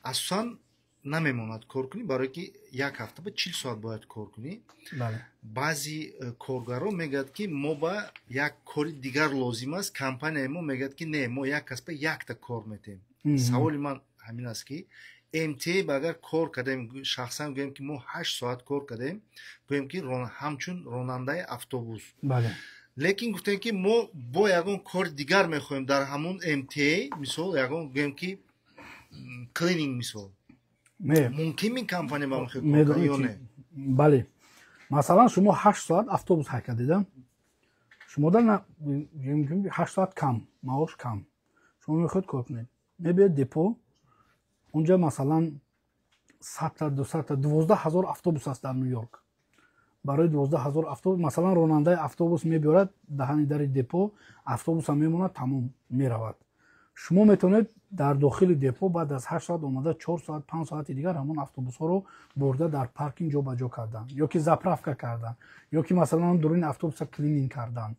Асосан намемонад кор кунӣ, барое ки як ҳафта ба 40 соат бояд кор кунӣ. Баъзи коргаро мегӯяд ки мо ба як кори дигар лозим аст. Компанияи мо мегӯяд ки не, мо як кас ба якта кор метем. Саволи ман ҳамин аст ки МТА агар кор кардем, шахсан гӯем ки мо 8 соат кор кардем, гӯем ки ҳамчун ронандаи автобус. Лекин гуфтем ки мо бо ягон кори дигар мехоҳем дар ҳамун МТА, мисол ягон гӯем ки клининг мисол. Мумкин ин компания ба мехоҳад кор ё не? Бале. Масалан шумо 8 соат автобус ҳаракат дида. Шумо дар 8 соат кам, маош кам. Шумо мехоҳед кор кунед. Мебиед депо. Унҷа масалан 100 200 12000 автобус аст дар Нью-Йорк. Барои 12000 автобус масалан ронандаи автобус мебиёрад даҳани дари депо, автобусам мемонад, тамом меравад. шумо метавонед дар дохили депо баъд аз 8 соат омада 4 соат 5 соати дигар ҳамон автобусҳоро бурда дар паркинг ҷобаҷо кардан ё ки заправка кардан ё ки масалан дуруни автобуса клининг кардан.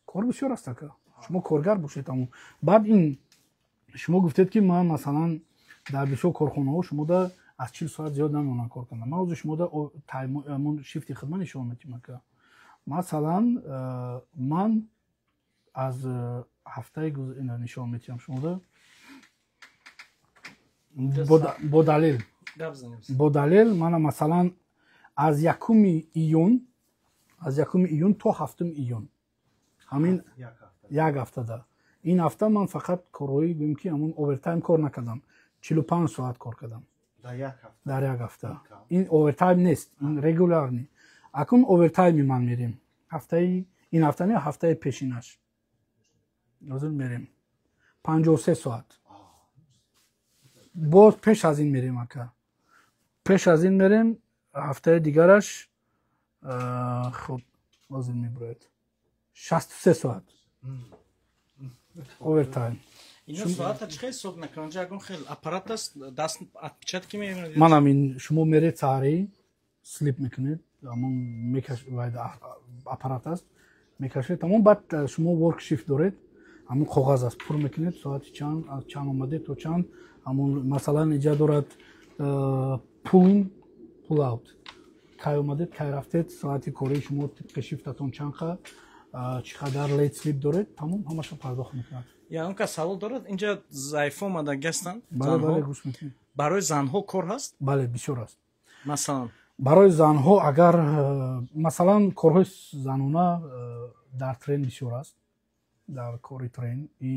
кор бисёр аст ака. шумо коргар бошед ҳамон. Баъд ин шумо гуфтед ки ман масалан дар бисёр корхонаҳо шумо да аз 40 соат зиёд наметавонам кор кунам. ман ҳозир шумода таймон шифти хидмат нишон метиҳам ка масалан ман аз ҳафтаи гузашта нишон метиҳам шумода бо далел мана масалан аз 1 июн то 7 июн ҳамин як ҳафтада ин ҳафта ман фақат корҳои гӯем ки ҳамон овертайм кор накардам 45 соат кор кардам дар як ҳафта ин овертайм нест ин регуляр не акун овертайми ман мерем ин ҳафта не ҳафтаи пешинаш ҳозир мерем 53 соат боз пеш аз ин мерем ака пеш аз ин мерем ҳафтаи дигараш хуб ҳозир мебурояд 63 соат овертайм Ино соата чӣ ҳисоб мекунанд? Ягон хел аппарат аст, даст отпечатки меёнад. Ман ҳамин шумо меред саҳарӣ слип мекунед, ҳамон аппарат аст, мекашед, ҳамон баъд шумо воркшифт доред, ҳамон коғаз аст, пур мекунед, соати чанд, аз чанд омадед то чанд, ҳамон масалан иҷа дорад пул аут. Кай омадед, кай рафтед, соати кории шумо тибқи шифтатон чанqa, чӣ қадар лейт слип доред, тамом ҳамаша пардохт мекунад. Ягон кас савол дорад? Инҷа заиф омада гастанд? Бале, гӯш мекунед. Барои занҳо кор ҳаст? Бале, бисёр аст. Масалан барои занҳо агар масалан корҳои занона дар трен бисёр аст, дар кори трен и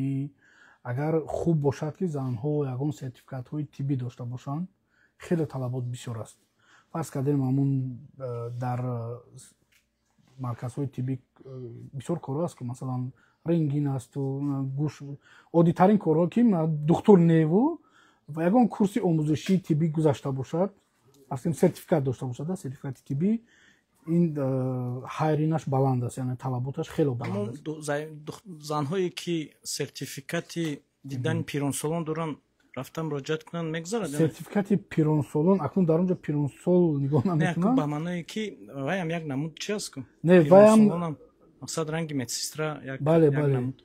агар хуб бошад ки занҳо ягон сертификатҳои тиббӣ дошта бошанд, хеле талабот бисёр аст. фарз кардем ҳамун дар марказҳои тиббӣ бисёр корҳо аст ки масалан рентген асту гӯш оддитарин корҳо ки духтур неву ва ягон курси омӯзишии тиббӣ гузашта бошад, астем сертификат дошта бошад, сертификати тиббӣ, ин ҳайринаш баланд аст, яъне талаботаш хеле баланд аст. Занҳое ки сертификати дидани пиронсолон доранд, рафта муроҷиат кунанд мегзарад? Сертификати пиронсолон акнун дар онҷо пиронсол нигоҳ наметунанд. Ба маъное ки ваям як намуд чи аст ку? Не, ваям мақсад ранги медсестра як намуд.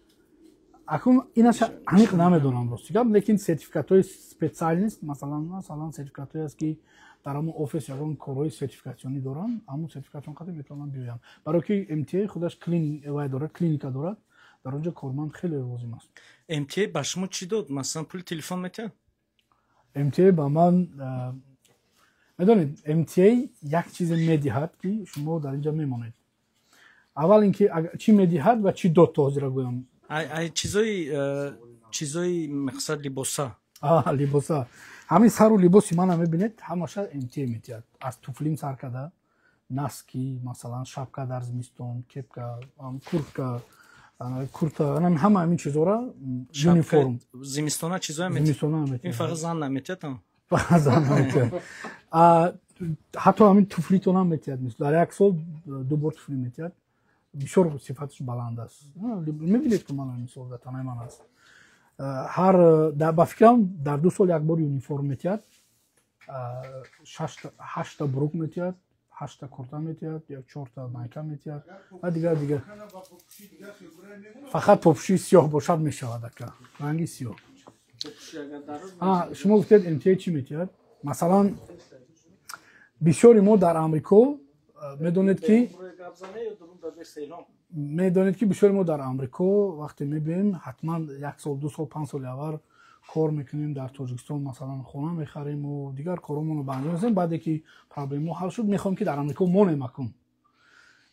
Акун инаш аниқ намедонам ростигап, лекин сертификатҳои специалист, масалан сертификатҳое аст ки дар ҳамон офис ягон корҳои сертификатсионӣ доранд, ҳамон сертификатион қадр метавонам биёям. Барое ки МТА худаш клиника дорад, дар онҷо корманд хеле лозим аст. МТА ба шумо чӣ дод? Масалан пули телефон метиҳад? МТА ба ман медонед, МТА як чизе медиҳад ки шумо дар инҷа мемонед. аввал ин ки чӣ медиҳад ва чӣ дод то ҳозира гӯям. Ай чизои мақсад либоса. Либоса. ҳамин сару либоси мана мебинед, ҳамаша МТА метиҳад. Аз туфлим сар када, наски, масалан шапка дар зимистон, кепка, курта, ҳама ҳамин чизора униформ. Зимистона чизоя метиҳад. Ин фақат зан наметиҳад. Фақат зан наметиҳад. ҳатто ҳамин туфлитон ҳам метиҳад. Дар як сол ду бор туфли метиҳад. бисёр сифаташ баланд аст. Мебинед ки ман мисол дар танаи ман аст. Ба фикрам дар 2 сол як бор униформ метиҳад. 8 та брук метиҳад, 8 та курта метиҳад, 4 та майка метиҳад ва дигар. Фақат попушии сиёҳ бошад мешавад ака. Ранги сиёҳ. Шумо гуфтед МТА чӣ метиҳад? Масалан бисёри мо дар Амрико медонед ки бисёри мо дар Амрико вақте мебием ҳатман 1 сол 2 сол 5 соли аввал кор мекунем дар Тоҷикистон, масалан хона мехариму дигар коромоно ба анҷом мезанем. Баъде ки проблемаҳо ҳал шуд, мехоҳем ки дар Амрико монем акун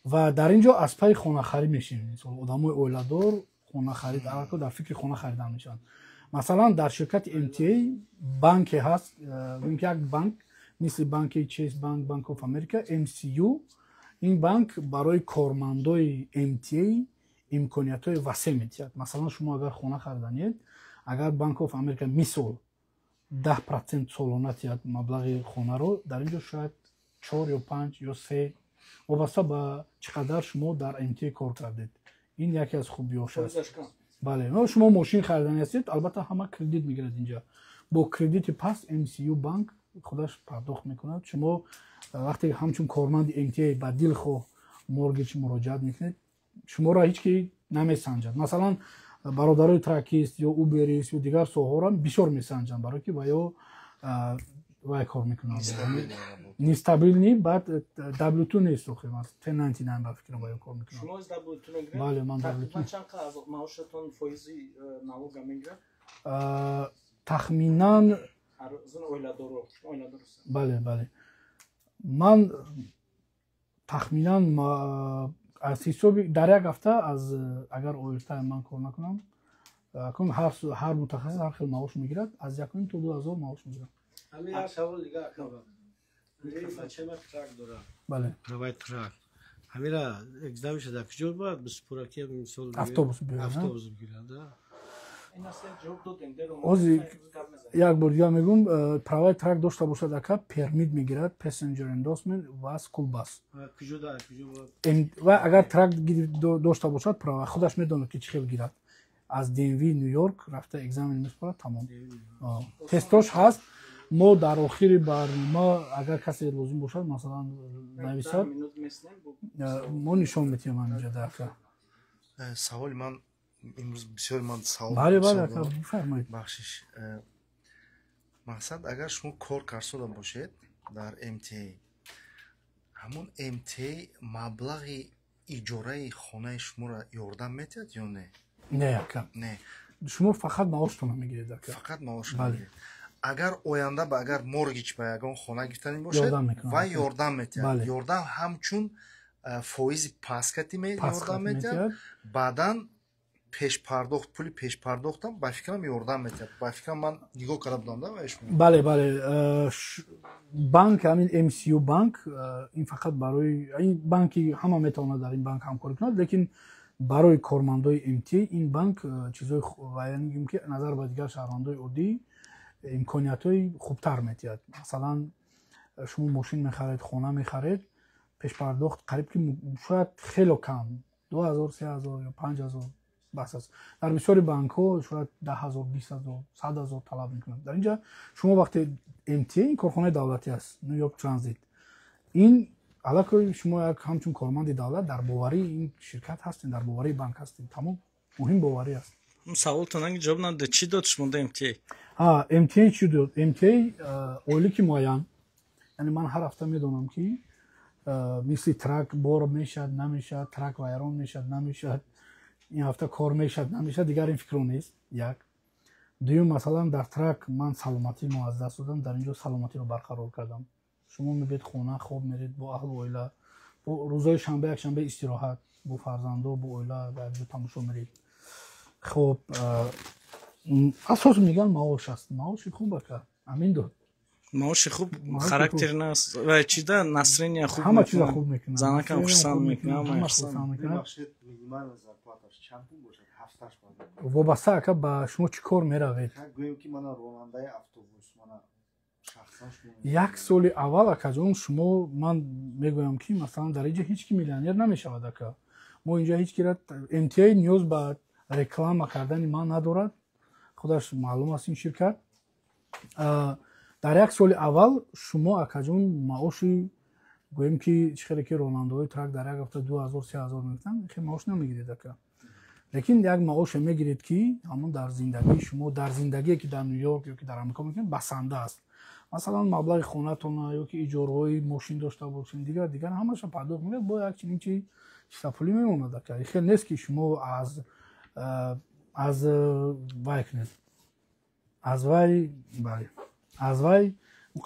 ва дар ин ҷо аз пайи хонахарид мешавем. Мисол одамои оиладор хонахарид аллакай дар фикри хона харидан мешаванд. Масалан дар ширкати МТА банке ҳаст, як банк мисли банки Chase Bank, Bank of America, MCU. ин банк барои кормандои МТА имкониятҳои васеъ метиҳад. Масалан шумо агар хона хариданед, агар Bank of America мисол 10% солона тиҳад маблағи хонаро, дар ин ҷо шояд 4 ё 5 ё 3 вобаста ба чӣ қадар шумо дар МТА кор кардед. ин яке аз хубиёш аст. бале, шумо мошин харидани ҳастед, албатта ҳама кредит мегирад инҷа. Бо кредити паст MCU банк худаш пардохт мекунад. шумо вақте ҳамчун корманди МТА ба дилхоҳ моргеҷ муроҷиат мекунед, шуморо ҳеҷ ки намесанҷад. Масалан бародарои тракист ё уберист ё дигар соҳаро бисёр месанҷанд, барое ки ва ё вай кор мекунад. Нестабиль работает. Нестабиль ни, баъд W2 нест охир, 1099 ба фикрам вай кор мекунад. шумо из W2 мегиред? Бале, ман W2. Тақрибан чанд қадр аз маошатон фоизи налога мегирад? Тахминан Зин оиладоро, шумо оиладорост. бале. Ман тахминан аз ҳисоби дар як ҳафта аз агар оилтайм ман кор накунам, кун ҳар мутахассис ҳар хел маош мегирад, аз 1 то 2000 маош мегирад. Ҳамин як савол дига акава. Бачема трак дора. Бале. Правай трак. Ҳамира экзаменша дар куҷо бад бисупура ки мисол Автобус бигирад. автобус бигирад. Ин аст ҷавоб додем деро. Ози як бор дига мегум, правай трак дошта бошад ака пермит мегирад, passenger endorsement ва school bus. Куҷо дар куҷо бад. ва агар трак дошта бошад, правай худаш медонад ки чӣ хел гирад. Аз DMV Нью-Йорк рафта экзамен месупарад, тамом. Тестош ҳаст. мо дар охири барнома агар касе лозим бошад, масалан нависад, мо нишон метиҳем ҳаминҷа дака. саволи ман имрӯз бисёри ман савол Бале, ака бифармоед. бахшиш. мақсад агар шумо кор карсода бошед дар MTA, ҳамон MTA маблағи иҷораи хонаи шуморо ёрдам метиҳад ё не? Не ака. Не, шумо фақат маоштона мегиред ака. фақат маош Бале. мегиред. агар оянда ба агар моргич ба ягон хона гирифтани бошед Ёрдам мекунад. ва ёрдам метиҳад. Бале. ёрдам ҳамчун фоизи паскати Паскат ёрдам метиҳад. метиҳад. баъдан пешпардохт пули пешпардохтам ба фикрам ёрдам метиҳад. ба фикрам ман нигоҳ карда будам да ба шумо. бале банк ҳамин MCU банк ин фақат барои ин банки ҳама метавонад дар ин банк ҳамкорӣ кунад, лекин барои кормандои MTA ин банк чизои яъне мегӯем ки назар ба дигар шаҳрвандои оддӣ имкониятҳои хубтар метиҳад. масалан шумо мошин мехаред, хона мехаред, пешпардохт қариб ки шояд хело кам 2000 3000 ё 5000 бас аст. дар бисёри банкҳо шояд 10000 20000 100000 талаб мекунад. дар инҷа шумо вақте MTA ин корхонаи давлатӣ аст, Нью-Йорк Транзит, ин аллакай шумо як ҳамчун корманди давлат дар боварии ин ширкат ҳастед, дар боварии банк ҳастед. тамом муҳим боварӣ аст. саволтон агар ҷавоб надод чӣ дод шумо да MTA? MTA чӣ дод? MTA ойлики муайян, яъне ман ҳар ҳафта медонам ки мисли трак бор мешад намешад, трак вайрон мешад намешад, ин ҳафта кор мешад намешад, дигар ин фикро нест. як дуюм, масалан дар трак ман саломатимо аз даст додам, дар инҷо саломатиро барқарор кардам. шумо мебед хона хоб меред бо аҳлу оила, бо рӯзҳои шанба якшанбе истироҳат бо фарзандо бо оила дар инҷо тамошо меред. хоб асос меган маош аст. маоши хуб ака ҳамин дод. маоши хуб, характер наст ва чида насрения хуб, ҳама чиза хуб мекунад. занакам хурсанд мекунад, ҳама хурсанд. вобаста ака ба шумо чӣ кор меравед? як соли аввал акаҷон шумо ман мегӯям ки масалан дар инҷа ҳеҷ ки миллионер намешавад ака. мо инҷа ҳеҷ кира MTA ниёз ба реклама кардани ман надорад, худаш маълум аст ин ширкат. дар як соли аввал шумо акаҷон маоши гӯем ки чӣ хеле ки ронандаҳои трак дар як ҳафта 2000-3000 мегиранд, хеле маош намегиред ака. лекин як маоше мегиред ки ҳамон дар зиндагии шумо, дар зиндагие ки дар Нью-Йорк ё ки дар Амрико мекунед басанда аст. масалан маблағи хонатона ё ки иҷораҳои мошин дошта бошед, дигар ҳамаша пардохт мекунед, бо як чунин чизапулӣ мемонад ака. хел нест ки шумо аз вай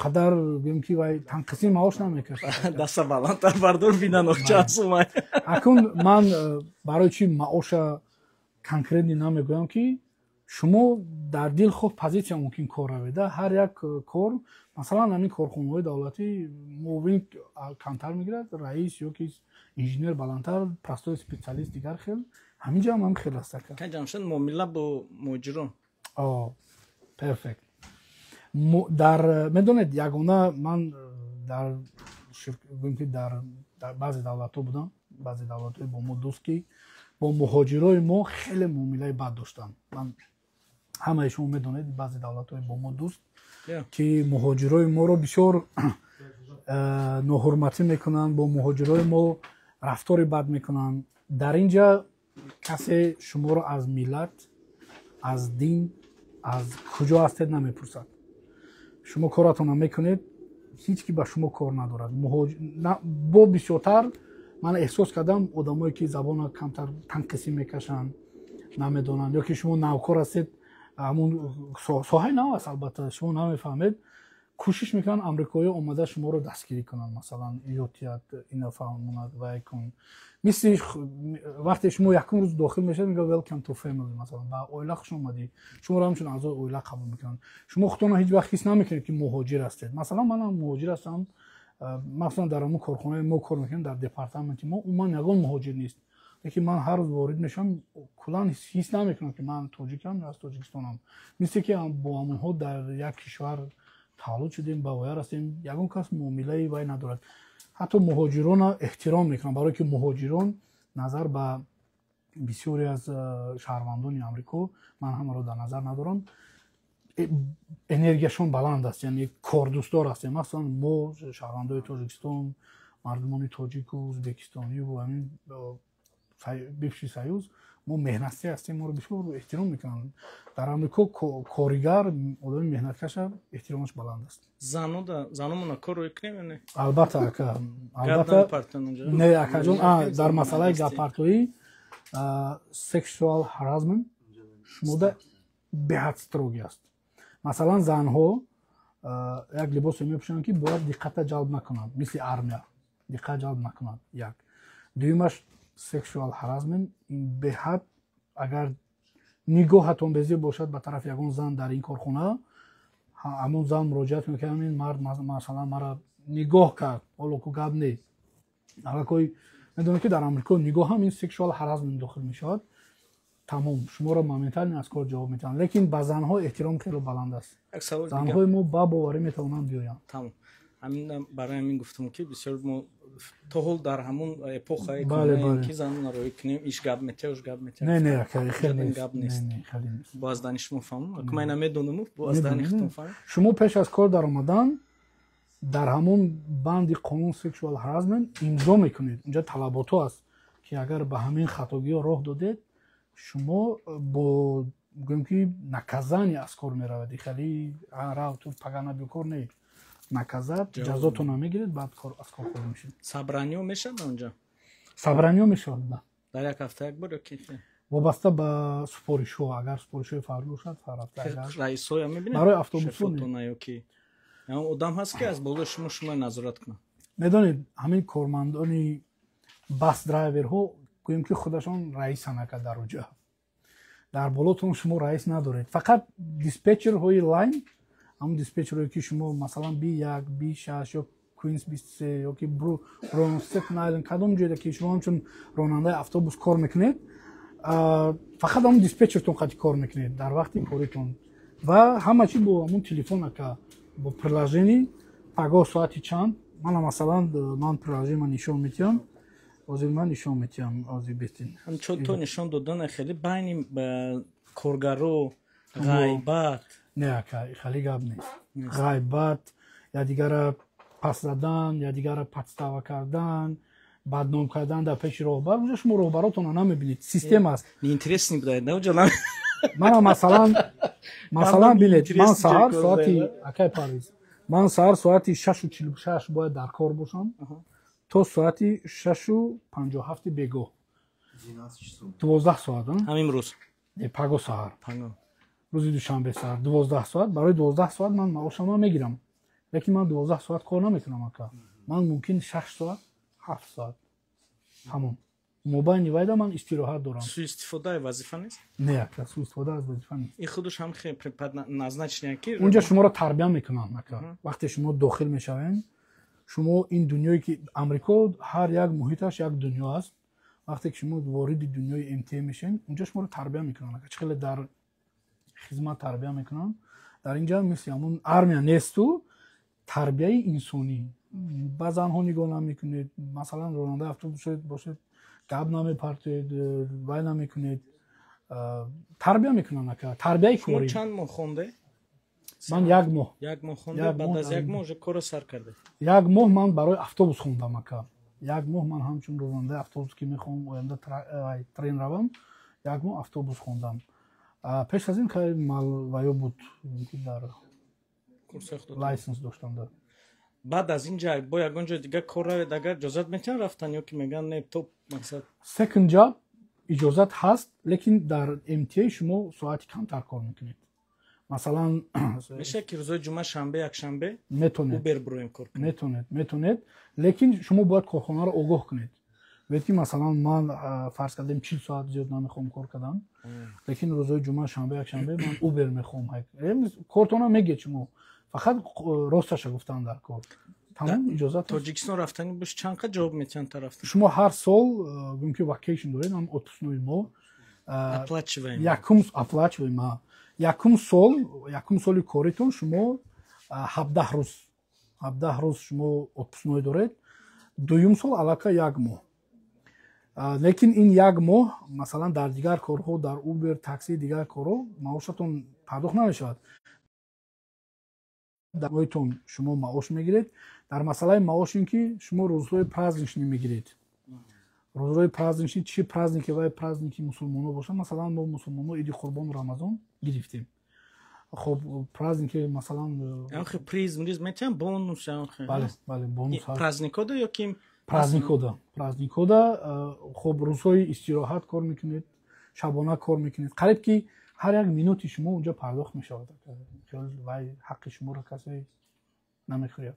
қадар гӯем ки вай танқисӣ маош намекашад. даста баландтар бардор бина нохча асумай. акун ман барои чӣ маоша конкретни намегӯям ки шумо дар дил худ позитсия мумкин кор раведа. ҳар як кор, масалан ҳамин корхонаҳои давлатӣ муовин камтар мегирад, раис ё ки инженер баландтар, простой специалист дигар хел. ҳаминҷа ҳам хел аст ака. ка ҷамшед муомила бо муҳоҷирон. перфект. дар медонед ягона ман дар баъзе давлатҳо будам, баъзе давлатҳои бо мо дӯст ки бо муҳоҷирои мо хеле муомилаи бад доштанд. ман ҳамаи шумо медонед баъзе давлатҳои бо мо дӯст ки муҳоҷирои моро бисёр ноҳурматӣ мекунанд, бо муҳоҷирои мо рафтори бад мекунанд. дар инҷа касе шуморо аз миллат, аз дин, аз куҷо ҳастед намепурсад. шумо коратонро мекунед, ҳеҷ ки ба шумо кор надорад. Бо бисёртар ман эҳсос кардам одамое ки забона камтар танқисӣ мекашанд, намедонанд, ё ки шумо навкор ҳастед, ҳамун соҳаи нав аст, албатта шумо намефаҳмед, кӯшиш мекунанд амрикоиё омада шуморо дастгирӣ кунанд, масалан ётият инафаҳмонад вай кун, мисли вақте шумо якум рӯз дохил мешавед, мегӯяд welcome to family, масалан ба оила хуш омадӣ, шуморо ҳамчун аъзои оила қабул мекунанд. Шумо худтонро ҳеҷ вақт ҳис намекунед ки муҳоҷир ҳастед. Масалан манам муҳоҷир ҳастам, махсусан дар ҳамун корхонаи мо кор мекунем, дар департаменти мо умуман ягон муҳоҷир нест. лекин ман ҳар рӯз ворид мешавам, куллан ҳис намекунам ки ман тоҷикам ё аз Тоҷикистонам. Мисли ки бо ҳамонҳо дар як кишвар таваллуд шудем, ба воя растем, ягон кас муомилаи вай надорад. ҳатто муҳоҷиронро эҳтиром мекунам, барое ки муҳоҷирон назар ба бисёре аз шаҳрвандони амрико, ман ҳамаро дар назар надорам, энергияшон баланд аст, яъне кордӯстдор ҳастем. махсусан мо шаҳрвандои Тоҷикистон, мардумони тоҷику ӯзбекистонию ҳамин бивши союз, мо меҳнатӣ ҳастем, моро бисёр эҳтиром мекунанд. Дар амрико коригар, одами меҳнаткаша эҳтиромаш баланд аст. занумона корро икнем. Албатта ака, албатта не акаҷон, дар масъалаи гапартоӣ sexual harassment шумода беҳад строги аст. Масалан занҳо як либосе мепӯшанд ки бояд диққата ҷалб накунанд, мисли армия диққат ҷалб накунанд. як дуюмаш sexual harassment беҳад, агар нигоҳатонбезӣ бошад ба тарафи ягон зан дар ин корхона, ҳамон зан муроҷиат мекунад, ин мард масалан мара нигоҳ кард, ҳоло ку гап не. алакой медонед ки дар амрико нигоҳ ҳам ин sexual harassment дохил мешавад, тамом шуморо моментально аз кор ҷавоб метавонанд. лекин ба занҳо эҳтиром хеле баланд аст. занҳои мо ба боварӣ метавонанд биёянд. Тамом. ҳамин барои ҳамин гуфтам ки бисёр мо то ҳол дар ҳамун эпохаи ки занонро икунем иш гап метия уш гап метия. Не акаи хеле гап нест. хеле нест. бо аз дани шумо фаҳмам. Ман намедонам, бо аз дани худтон фаҳмам. шумо пеш аз кор даромадан дар ҳамун банди қонун sexual harassment имзо мекунед. Инҷа талабото аст ки агар ба ҳамин хатогиҳо роҳ додед, шумо бо гӯем ки наказание аз кор меравад. хеле рав ту пагана бикор не. наказат ҷазотонро мегиред, баъд аз кор хориҷ мешед. Сабраниё мешавад онҷо? Сабраниё мешавад, да. Дар як ҳафта як бор ёки вобаста ба супоришҳо, агар супоришҳои фаврӣ бошад, ҳафта раисоя мебинед барои автобусҳо ёки одам ҳаст ки аз болои шумо назорат кунад. медонед ҳамин кормандони бас драйверҳо гӯем ки худашон раисанд ака дар уҷа. дар болотон шумо раис надоред. Фақат диспетчерҳои лайн, ҳамун диспетчерое ки шумо масалан B1, B6 ё Queens 23 ёки Bronx Staten Island кадом ҷойда ки шумо ҳамчун ронандаи автобус кор мекунед, фақат ҳамун диспетчертон қати кор мекунед дар вақти коритон ва ҳама чӣ бо ҳамун телефон ака, бо приложение пагоҳ соати чанд. мана масалан ман приложение нишон метиҳам, озир ман нишон метиҳам, озир бетин ҳамчун то нишон додан хеле байни коргаро ғайбат. Не ака, хеле гап нест. ғайбат, якдигара пас задан, якдигара подстава кардан, бадном кардан дар пеши роҳбар. уҷа шумо роҳбаротонро намебинед, систем аст. Интересни будаед на уҷа нам. мана масалан бинед, ман саҳар соати акай Парвиз, ман саҳар соати 6:46 бояд дар кор бошам, то соати 6:57 бегоҳ. 12 соат. ҳамин рӯз. паго саҳар. рӯзи душанбе саҳар 12 соат. барои 12 соат ман маошамро мегирам. лекин ман 12 соат кор наметунам ака. ман мумкин 6 соат, 7 соат. тамом. мобайни вайда ман истироҳат дорам. Суистифодаи вазифа нест? Не ака, суистифода аз вазифа нест. ин худаш ҳам хеле назначение ки унҷа шуморо тарбия мекунанд ака. вақте шумо дохил мешавед, шумо ин дунёе ки Амрико ҳар як муҳиташ як дунё аст. вақте ки шумо вориди дунёи МТА мешавед, унҷа шуморо тарбия мекунанд ака. чӣ хеле дар хизмат тарбия мекунанд. дар ин ҷо мисли ҳамун армия несту, тарбияи инсонӣ. ба занҳо нигоҳ намекунед, масалан ронандаи автобус бошед, гап намепартед, вай намекунед, тарбия мекунанд ака. тарбияи корӣ. чанд моҳ хонде? ман як моҳ. як моҳ хонде, баъд аз як моҳ корро сар карде? як моҳ ман барои автобус хондам ака. як моҳ ман ҳамчун ронандаи автобус ки мехоҳам оянда трен равам, як моҳ автобус хондам. пеш аз ин кай малваё буд дар курсах додам. лайсенс доштам. Да. баъд аз ин ҷа бо ягон ҷои дигар кор равед агар иҷозат метавон рафтан ё ки мегӯянд не то мақсад Second job иҷозат ҳаст, лекин дар MTA шумо соати камтар кор мекунед. Масалан мешавад ки рӯзҳои ҷумъа шанбе якшанбе метонед, убер броем кор кунед. метонед, лекин шумо бояд корхонаро огоҳ кунед. Ветки масалан ман фарз кардем 40 соат зиёд намехоҳам кор кардан, лекин рӯзҳои ҷумъа шанбе якшанбе ман убер мехоҳам. Кортона мегед шумо, фақат росташа гуфтан дар кор. Тамом иҷозат. Тоҷикистон рафтани бош чанд қад ҷавоб метавонад тарафтан? Шумо ҳар сол гӯем ки вакейшн доред, ҳам отпускнои мо аплачиваем. Якум соли коритон шумо 17 рӯз шумо отпускнои доред. Дуюм сол аллакай 1 моҳ. Лекин ин 1 моҳ масалан дар дигар корҳо, дар Uber, такси, дигар корҳо маошатон пардохт намешавад. Дар моҳитон шумо маош мегиред. Дар масъалаи маош ин ки шумо рӯзҳои праздничный мегиред. Рӯзҳои праздничный чӣ праздники ва праздники мусулмонон бошад. Масалан мо мусулмонон иди Қурбону Рамазон гирифтем. Хоб праздники масалан анхе приз метавон бонус анхе. Бале бонус ҳаст. Праздникода ё ки праздникода хоб рӯзҳои истироҳат кор мекунед, шабона кор мекунед. Қариб ки ҳар як минути шумо унҷо пардохт мешавад. Вай ҳаққи шуморо касе намехӯрад.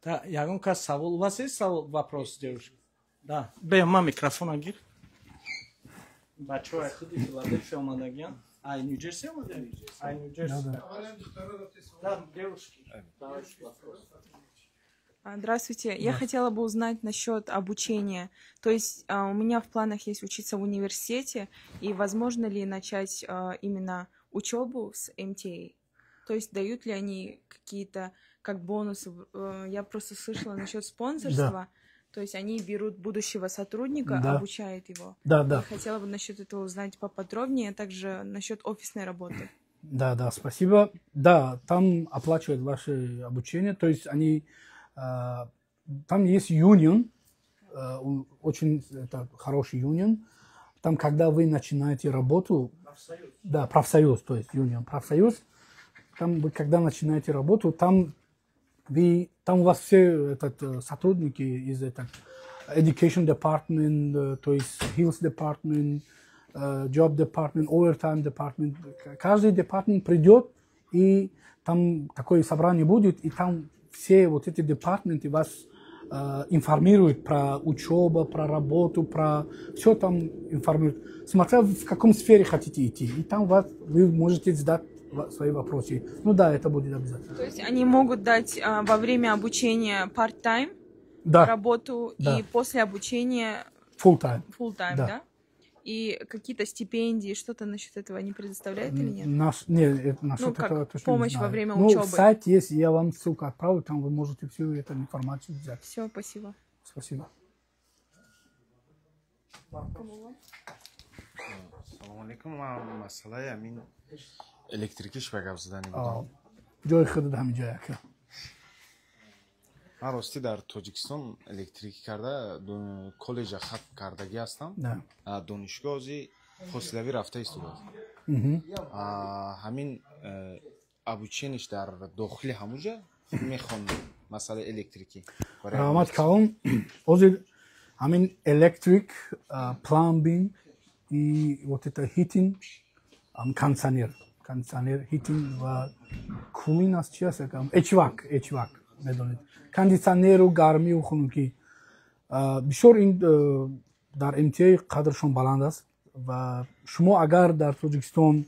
Да, ягон кас савол у вас есть савол, вопрос, девушка? Да. Бе, ма микрофон агир. Бачаҳои худи Филадельфия омадагиян. Ай, Нью-Джерси омадагиян? Ай, Нью-Джерси. Да, девушки. Давайте вопрос. Здравствуйте. Я хотела бы узнать насчет обучения. То есть у меня в планах есть учиться в университете, и возможно ли начать именно учебу с MTA? То есть дают ли они какие-то как бонусы? Я просто слышала насчет спонсорства. Да. То есть они берут будущего сотрудника, да, обучают его. Да. Я хотела бы насчет этого узнать поподробнее, а также насчет офисной работы. Да, спасибо. Да, там оплачивают ваше обучение. То есть они... Там есть юнион, очень это хороший юнион. Там, когда вы начинаете работу... Профсоюз. Да, профсоюз, то есть юнион, профсоюз. Там вы, когда начинаете работу, там у вас все сотрудники из education department, то есть health department, job department, overtime department. Каждый департамент придет, и там такое собрание будет, и там все вот эти департаменты вас информируют про учебу, про работу, про все там информируют. Смотря в каком сфере хотите идти, и там вы можете задать свои вопросы. Ну да, это будет обязательно. То есть они могут дать во время обучения part-time, да, работу, да, и после обучения full-time, да? И какие-то стипендии, что-то насчет этого они предоставляют или нет? Нет, насчет этого точно помощь не знаю. во время учебы. Сайт есть, я вам ссылку отправлю, там вы можете всю эту информацию взять. Все, спасибо. Спасибо. Салому алейкум. Масъалаи амин электрикиш ба гап задани будам. ҷои худат ҳамиҷоя ка. Ман рости дар Тоҷикистон электрикӣ карда коллеҷа хат кардагӣ ҳастам. Донишгоҳи фосилавӣ рафта истодааст. Ҳамин обучениш дар дохили ҳамуҷа мехоҳам масъалаи электрикӣ. Раҳмат калом. Ҳозир ҳамин электрик, plumbing и вот это heating, кондиционер, heating ва cooling аст чи аст? HVAC медонед. Кондиционеру, гармию, хунукӣ. Бисёр ин дар MTA қадршон баланд аст ва шумо агар дар Тоҷикистон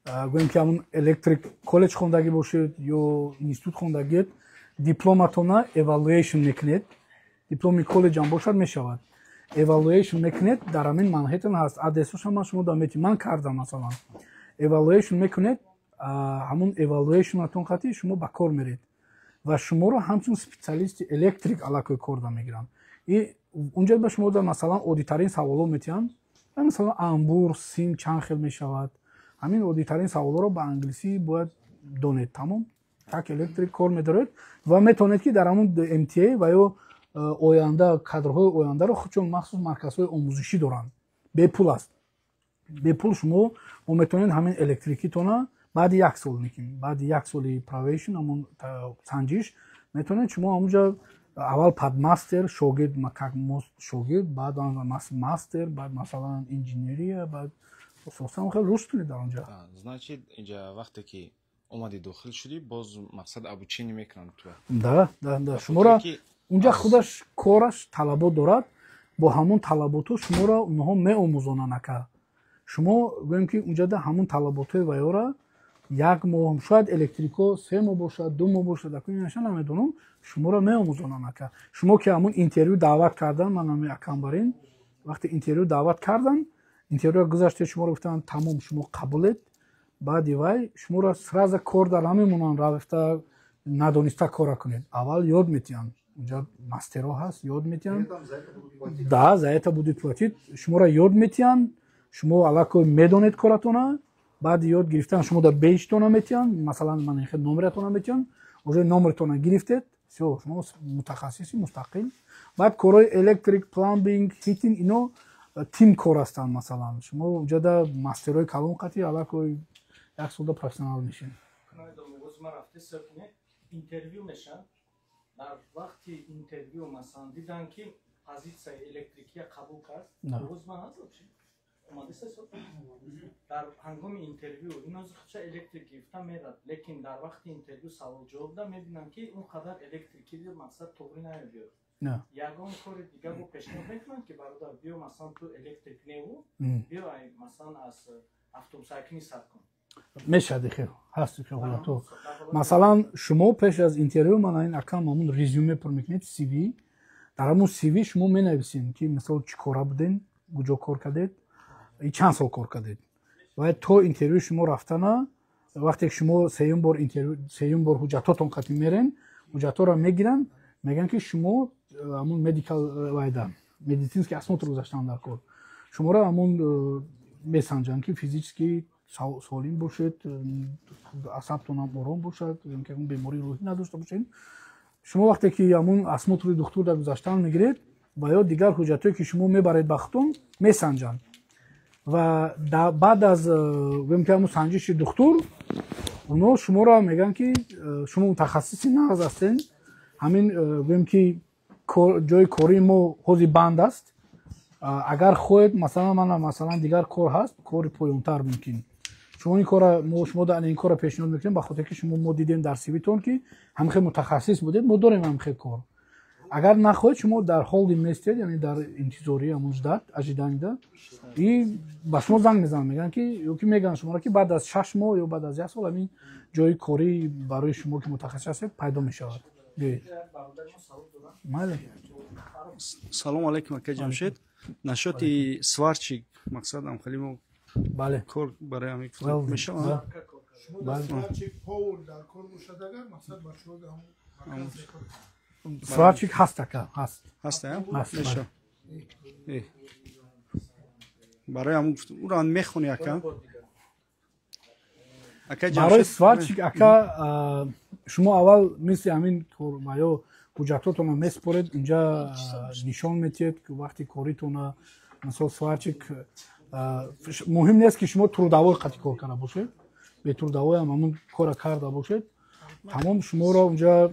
гӯем ки ҳамун электрик коллеҷ хондагӣ бошед ё институт хондагиед, дипломатона evaluation мекунед. Дипломи коллеҷам бошад мешавад. Evaluation мекунед, дар ҳамин Манхэттен ҳаст. Адресашам ман шумо дар мети ман кардам масалан. Evaluation мекунед, ҳамун evaluationатон қати шумо ба кор меред ва шуморо ҳамчун специалисти электрик аллакой кор мегиранд. И унҷа ба шумо масалан оддитарин саволо метиҳанд. Масалан амбур, сим чанд хел мешавад. ҳамин оддитарин саволоро ба англисӣ бояд донед. Тамом. Так электрик кор медоред ва метавонед ки дар ҳамун MTA ва ё оянда кадрҳои ояндаро худшон махсус марказҳои омӯзишӣ доранд. Бепул аст. Бепул шумо метавонед ҳамин электрикитона بعد 1 سال میکنیم. بعد 1 سال پرویشن همون سنجش میتونید شما اونجا اول پادماستر شاگرد как شاگرد بعد ماستر بعد مثلا انجینیری بعد اساسا خیلی رشد کنید در اونجا. значит اینجا وقتی که اومدی داخل شدی باز مقصد обучение میکنن تو. да شما را اونجا خودش کارش طلبات دارد. با همون طلباتو شما را اونها میآموزونن که شما گویم که اونجا ده همون طلباتای ویا را 1 ماه شاید الکتریکو 3 ماه باشد 2 ماه باشد اکنون نشان نمیدونم شما را میآموزونن که شما که همون اینترویو دعوت کردن من هم اکامبرین وقتی اینترویو دعوت کردن اینترویو گذاشته شما رو گفتن تمام شما قبولید بعد وای شما را سراز کار در همینمون رفته ندونسته کار کنید اول یاد میتین اونجا ماسترها هست یاد میتین да за это будут платить شما را یاد میتین شما علاقه میدونید کارتون بعد یاد گرفتن شما در بیشتون میتین مثلا من خود نمرتون میتین уже نمرتون گرفتید все شما متخصصی مستقل بعد کارهای الکتریک پلامبینگ هیتینگ اینو تیم کار هستن مثلا شما اونجا در ماسترهای کلام قطعی علاقه 1 سال پروفسیونال میشین اینترویو میشن در وقتی اینترویو مثلا دیدن که پوزیسیون الکتریکی قبول کرد روز ما هست اومده در هنگام اینترویو اینا چه الکتریک گرفتن میداد لیکن در وقت اینترویو سوال جواب داد میبینن که اون قدر الکتریکی مقصد توری نمیاد نه یگان کار دیگه رو پیشنهاد میکنن که برادر بیا مثلا تو الکتریک نیو بیا مثلا از اتوبوس ساکنی سر کن میشه دیگه هست که حالا تو مثلا شما پیش از اینترویو من این اکام همون رزومه پر میکنید سی وی در همون سی وی شما مینویسین که مثلا چی کارا بودین کجا کار کردید چند سال کار کردید و تو اینترویو شما رفتن وقتی شما سیوم بار اینترویو سیوم بار حجتاتون قطعی میرن حجتا را میگیرن میگن که شما همون مدیکال وایدا مدیسینسکی اسناد رو گذاشتن در کار شما را همون میسنجن که فیزیکی سالم باشید اعصابتون هم آرام باشد که اون بیماری روحی نداشته باشین شما وقتی که همون اسناد رو دکتر در گذاشتن میگیرید و یا دیگر حجتایی که شما میبرید بختون میسنجن و بعد از همون سنجش دکتر اونا شما را میگن که شما متخصصی نغز هستین همین که جای کاری ما حوزی بند است اگر خود مثلا من مثلا دیگر کار هست کاری پایان‌تر ممکن شما این کار شما در این کار پیشنهاد میکنیم به خاطر که شما ما دیدیم در سی وی تون که هم خیلی متخصص بودید ما داریم هم خیلی کار اگر نخواهید شما در هولدینگ میستید یعنی در انتظاری مجدد اجیدنده این با شما زنگ میزنن میگن که یکی میگن شما را که بعد از 6 ماه یا بعد از 1 سال همین جای کاری برای شما که متخصص هستید پیدا میشود سلام علیکم اکا جمشید نشاطی سوارچی مقصدم خیلی مو بله کار برای همین فلوت میشه بله سوارچی پاول در کار باشد اگر مقصد بچه‌ها هم سوارچی هست اکا هست میشه برای همون اون رو میخونی اکا برای سوارچی اکا شما اول مثل همین کار حجتاتون رو میسپرید اینجا نشان میتید که وقتی کاریتون مثلا سوارچیک مهم نیست که شما ترودوای قطعی کار کنه باشید به ترودوای هم همون کار کرده باشید تمام شما را اونجا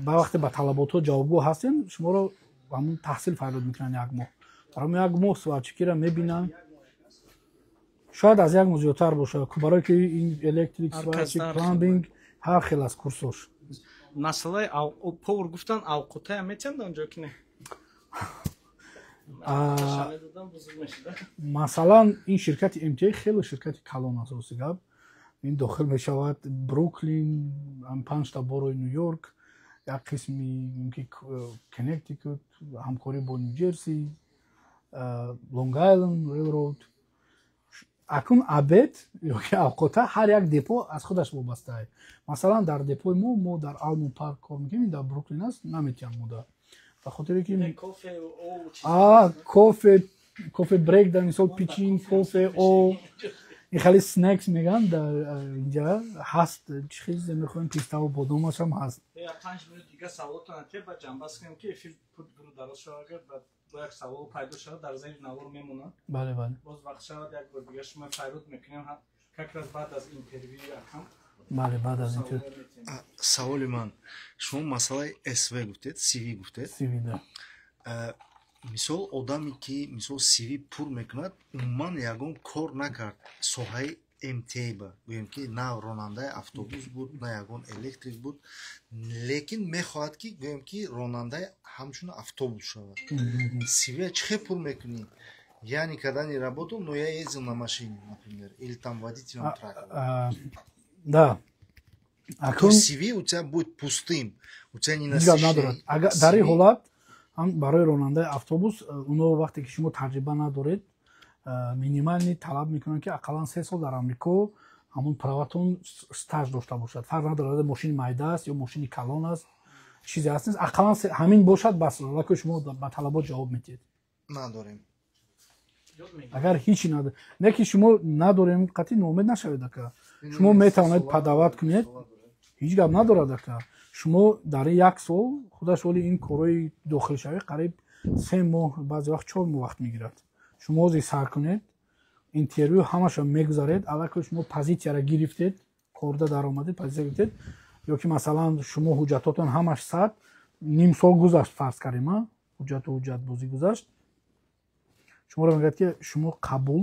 با وقتی با طلباتو جوابگو هستین شما را همون تحصیل فرود میکنن 1 ماه برای 1 ماه سوارچیکی را میبینن شاید از 1 ماه زیادتر باشه برای که این الکتریک سوارچیک پلامبینگ هر خیلی از کورسوش مسئله پاور گفتن اوقاته هم میتونم اونجا که نه مثلا این شرکت MTA خیلی شرکت کلان است گپ این داخل میشود بروکلین هم 5 تا بارای نیویورک یک قسمی که کنکتیکوت همکاری با نیوجرسی لونگ آیلند ریلرود اکنون عبد یا که اوقاته هر یک دپو از خودش وابسته است مثلا در دپوی ما در آلمون پارک کار میکنیم در بروکلین است نمیتونم مودا به خاطر که کافه بریک در مثال پیچینگ کافه او این خیلی سنکس میگن در اینجا هست چیز میخوایم پیستا و بادامش هم هست 5 minut دیگه سوالتون با جنبش کنیم که فیلم برو درست شد اگر با یک سوال پیدا شد در ذهن نوار میمونه بله باز وقت شد یک بار دیگه شما فرود میکنیم как раз بعد از интервью акам бале баъд аз интервью саволи ман шумо масъалаи SV гуфтед, CV гуфтед. CV да. мисол одаме ки мисол CV пур мекунад умуман ягон кор накард соҳаи MTA ба гӯем ки на ронандаи автобус буд, на ягон электрик буд, лекин мехоҳад ки гӯем ки ронандаи ҳамчун автобус шавад. CV чӣ хел пур мекунӣ? Яъни кардани работу, но я ездил на машине, например, или там водителем трака. Да. То CV у тебя будет пустым, у тебя не насыщенный. Дар ин ҳолат барои ронандаи автобус оно вақте ки шумо таҷриба надоред, минимални талаб мекунанд ки ақаллан 3 сол дар амрико ҳамон праватон стаж дошта бошад. фарқ надорад мошини майда аст ё мошини калон аст, чизе аст нест, ақаллан ҳамин бошад бас, валаки шумо ба талабот ҷавоб медиҳед. Надорем. агар ҳичи надорем, не ки шумо надорем қатъи ноумед нашавед ака. шумо метавонед падават кунед, ҳеҷ гап надорад ака. шумо дар 1 сол худаш оли ин корои дохилшавӣ қариб 3 моҳ баъзе вақт 4 моҳ вақт мегирад. шумо зи сар кунед, интервю ҳамаша мегузаред, аллакай шумо позитсияра гирифтед, корда даромадед, позитсия гирифтед, ё ки масалан шумо ҳуҷҷатотон ҳамаш сад, ним сол гузашт, фарз кардем, ҳуҷҷатбозӣ гузашт, шуморо мегӯяд ки шумо қабул,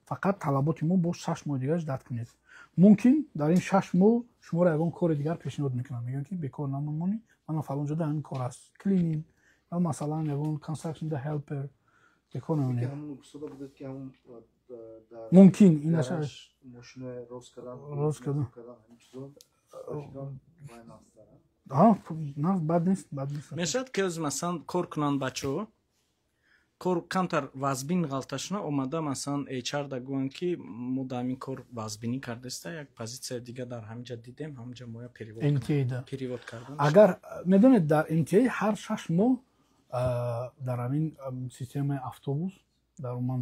фақат талаботи мо бо 6 моҳи дигар ждат кунед. мумкин дар ин 6 моҳ шуморо ягон кори дигар пешниҳод мекунам, мегӯям ки бекор намонӣ, мана фалон ҷода ҳамин кор аст, клининг ё масалан ягон construction да helper бекор намонӣ. мумкин ин аша рост кардан бад нест. мешавад ки оз масалан кор кунанд бачаҳо кор камтар вазбин ғалта шуна омада масалан HR да гӯянд ки мо дар ҳамин кор вазбинӣ кардаста, як позитсия дига дар ҳамҷа дидем, ҳамҷа моя перевод кардан. агар медонед дар MTA ҳар 6 моҳ дар ҳамин системаи автобус, дар уман